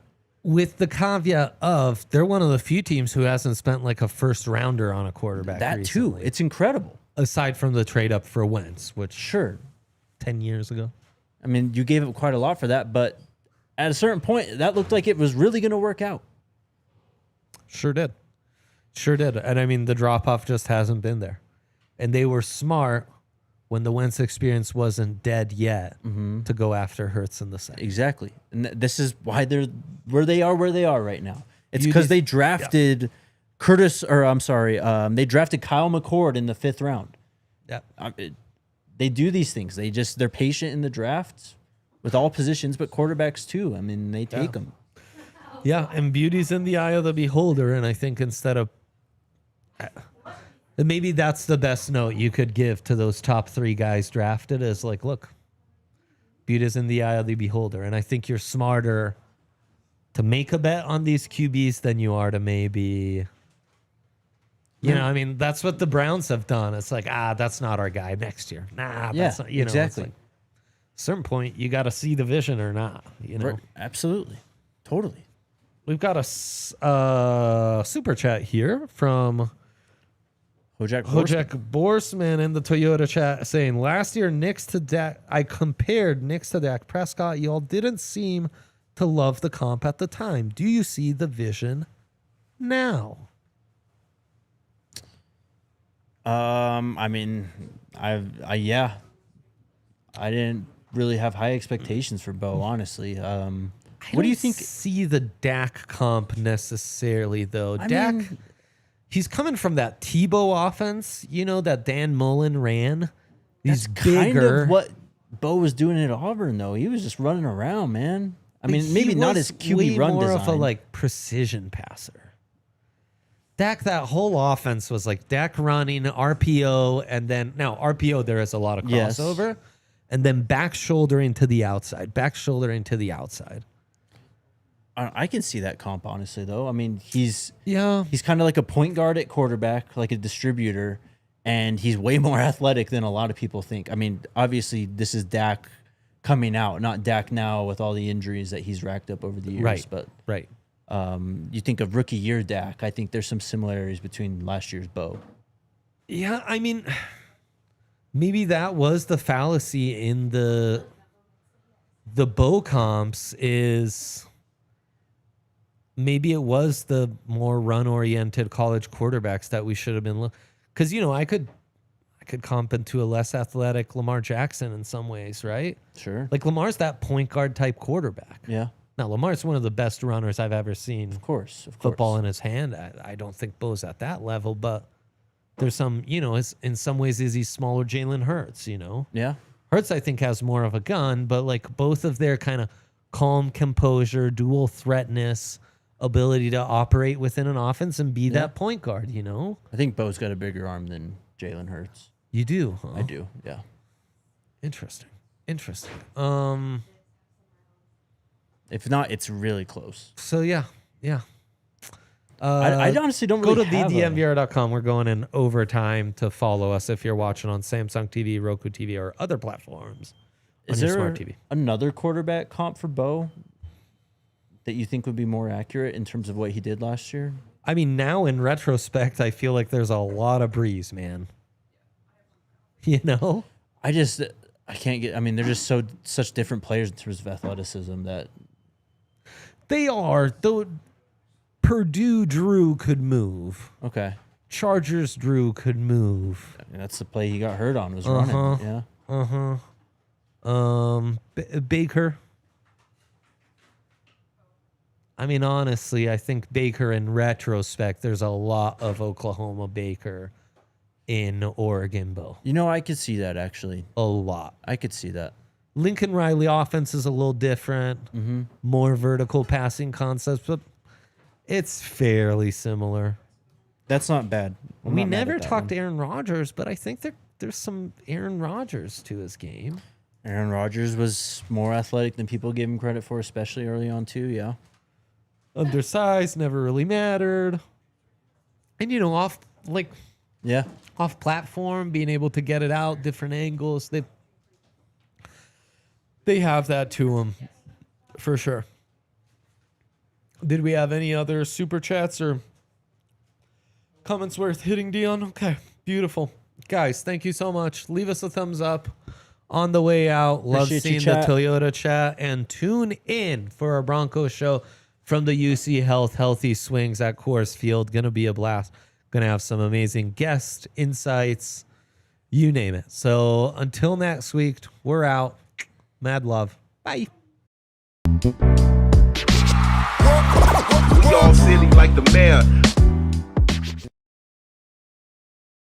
[SPEAKER 1] With the caveat of they're one of the few teams who hasn't spent like a first rounder on a quarterback.
[SPEAKER 2] That
[SPEAKER 1] recently.
[SPEAKER 2] too, it's incredible.
[SPEAKER 1] Aside from the trade up for Wentz, which
[SPEAKER 2] sure,
[SPEAKER 1] 10 years ago.
[SPEAKER 2] I mean, you gave up quite a lot for that, but at a certain point, that looked like it was really going to work out.
[SPEAKER 1] Sure did. And I mean, the drop off just hasn't been there. And they were smart when the Wentz experience wasn't dead yet to go after Hurts in the second.
[SPEAKER 2] Exactly. And this is why they're where they are right now. It's because they drafted they drafted Kyle McCord in the 5th round.
[SPEAKER 1] Yeah.
[SPEAKER 2] They do these things. They're patient in the draft with all positions, but quarterbacks too. I mean, they take them.
[SPEAKER 1] Yeah, and beauty's in the eye of the beholder. And I think instead of maybe that's the best note you could give to those top 3 guys drafted is like, look, beauty's in the eye of the beholder. And I think you're smarter to make a bet on these QBs than you are to maybe, I mean, that's what the Browns have done. It's like, that's not our guy next year. That's not,
[SPEAKER 2] exactly.
[SPEAKER 1] It's like, at a certain point, you got to see the vision or not,
[SPEAKER 2] Right. Absolutely. Totally.
[SPEAKER 1] We've got a super chat here from
[SPEAKER 2] Hojak
[SPEAKER 1] Borsman in the Toyota chat saying, last year, I compared Knicks to Dak Prescott. Y'all didn't seem to love the comp at the time. Do you see the vision now?
[SPEAKER 2] I mean, I didn't really have high expectations for Bo, honestly. What do you think?
[SPEAKER 1] See the Dak comp necessarily, though. He's coming from that Tebow offense, that Dan Mullen ran.
[SPEAKER 2] That's kind of what Bo was doing at Auburn, though. He was just running around, man. I mean, maybe not his QB run
[SPEAKER 1] more
[SPEAKER 2] design.
[SPEAKER 1] Of a precision passer. Dak, that whole offense was like Dak running RPO, and then now RPO there is a lot of crossover, and then back shouldering to the outside.
[SPEAKER 2] I can see that comp, honestly, though. I mean, he's kind of like a point guard at quarterback, like a distributor, and he's way more athletic than a lot of people think. I mean, obviously, this is Dak coming out, not Dak now with all the injuries that he's racked up over the years.
[SPEAKER 1] Right.
[SPEAKER 2] You think of rookie year Dak, I think there's some similarities between last year's Bo.
[SPEAKER 1] Yeah, I mean, maybe that was the fallacy in the Bo comps is maybe it was the more run-oriented college quarterbacks that we should have been looking. Because, I could comp into a less athletic Lamar Jackson in some ways, right?
[SPEAKER 2] Sure.
[SPEAKER 1] Like Lamar's that point guard type quarterback.
[SPEAKER 2] Yeah.
[SPEAKER 1] Now, Lamar's one of the best runners I've ever seen.
[SPEAKER 2] Of course.
[SPEAKER 1] Football in his hand. I don't think Bo's at that level, but there's some, in some ways, is he smaller Jalen Hurts,
[SPEAKER 2] Yeah.
[SPEAKER 1] Hurts, I think, has more of a gun, but like both of their kind of calm composure, dual threatness, ability to operate within an offense and be that point guard,
[SPEAKER 2] I think Bo's got a bigger arm than Jalen Hurts.
[SPEAKER 1] You do, huh?
[SPEAKER 2] I do, yeah.
[SPEAKER 1] Interesting.
[SPEAKER 2] If not, it's really close.
[SPEAKER 1] So, yeah.
[SPEAKER 2] I honestly don't really
[SPEAKER 1] go to DNVR.com. We're going in overtime to follow us if you're watching on Samsung TV, Roku TV, or other platforms.
[SPEAKER 2] Is
[SPEAKER 1] on your
[SPEAKER 2] there
[SPEAKER 1] smart TV.
[SPEAKER 2] Another quarterback comp for Bo that you think would be more accurate in terms of what he did last year?
[SPEAKER 1] I mean, now in retrospect, I feel like there's a lot of Breeze, man. You know?
[SPEAKER 2] I can't get. I mean, they're just such different players in terms of athleticism that
[SPEAKER 1] They are. Though Purdue Drew could move.
[SPEAKER 2] okay.
[SPEAKER 1] Chargers Drew could move.
[SPEAKER 2] And that's the play he got hurt on was running. Yeah.
[SPEAKER 1] Baker. I mean, honestly, I think Baker in retrospect, there's a lot of Oklahoma Baker in Oregon Bo.
[SPEAKER 2] You know, I could see that actually.
[SPEAKER 1] A lot.
[SPEAKER 2] I could see that.
[SPEAKER 1] Lincoln Riley offense is a little different, more vertical passing concepts, but it's fairly similar.
[SPEAKER 2] That's not bad.
[SPEAKER 1] We never talked Aaron Rodgers, but I think there's some Aaron Rodgers to his game.
[SPEAKER 2] Aaron Rodgers was more athletic than people gave him credit for, especially early on too. Yeah.
[SPEAKER 1] Undersized, never really mattered. And, you know, off platform, being able to get it out, different angles. They have that to them, for sure. Did we have any other super chats or comments worth hitting, Dion? Okay, beautiful. Guys, thank you so much. Leave us a thumbs up on the way out. Love
[SPEAKER 2] Appreciate
[SPEAKER 1] seeing
[SPEAKER 2] you,
[SPEAKER 1] the
[SPEAKER 2] chat.
[SPEAKER 1] Toyota chat. And tune in for our Broncos show from the UC Health Healthy Swings at Coors Field. Going to be a blast. Going to have some amazing guest insights. You name it. So until next week, we're out. Mad love. Bye.
[SPEAKER 3] We all silly like the mayor.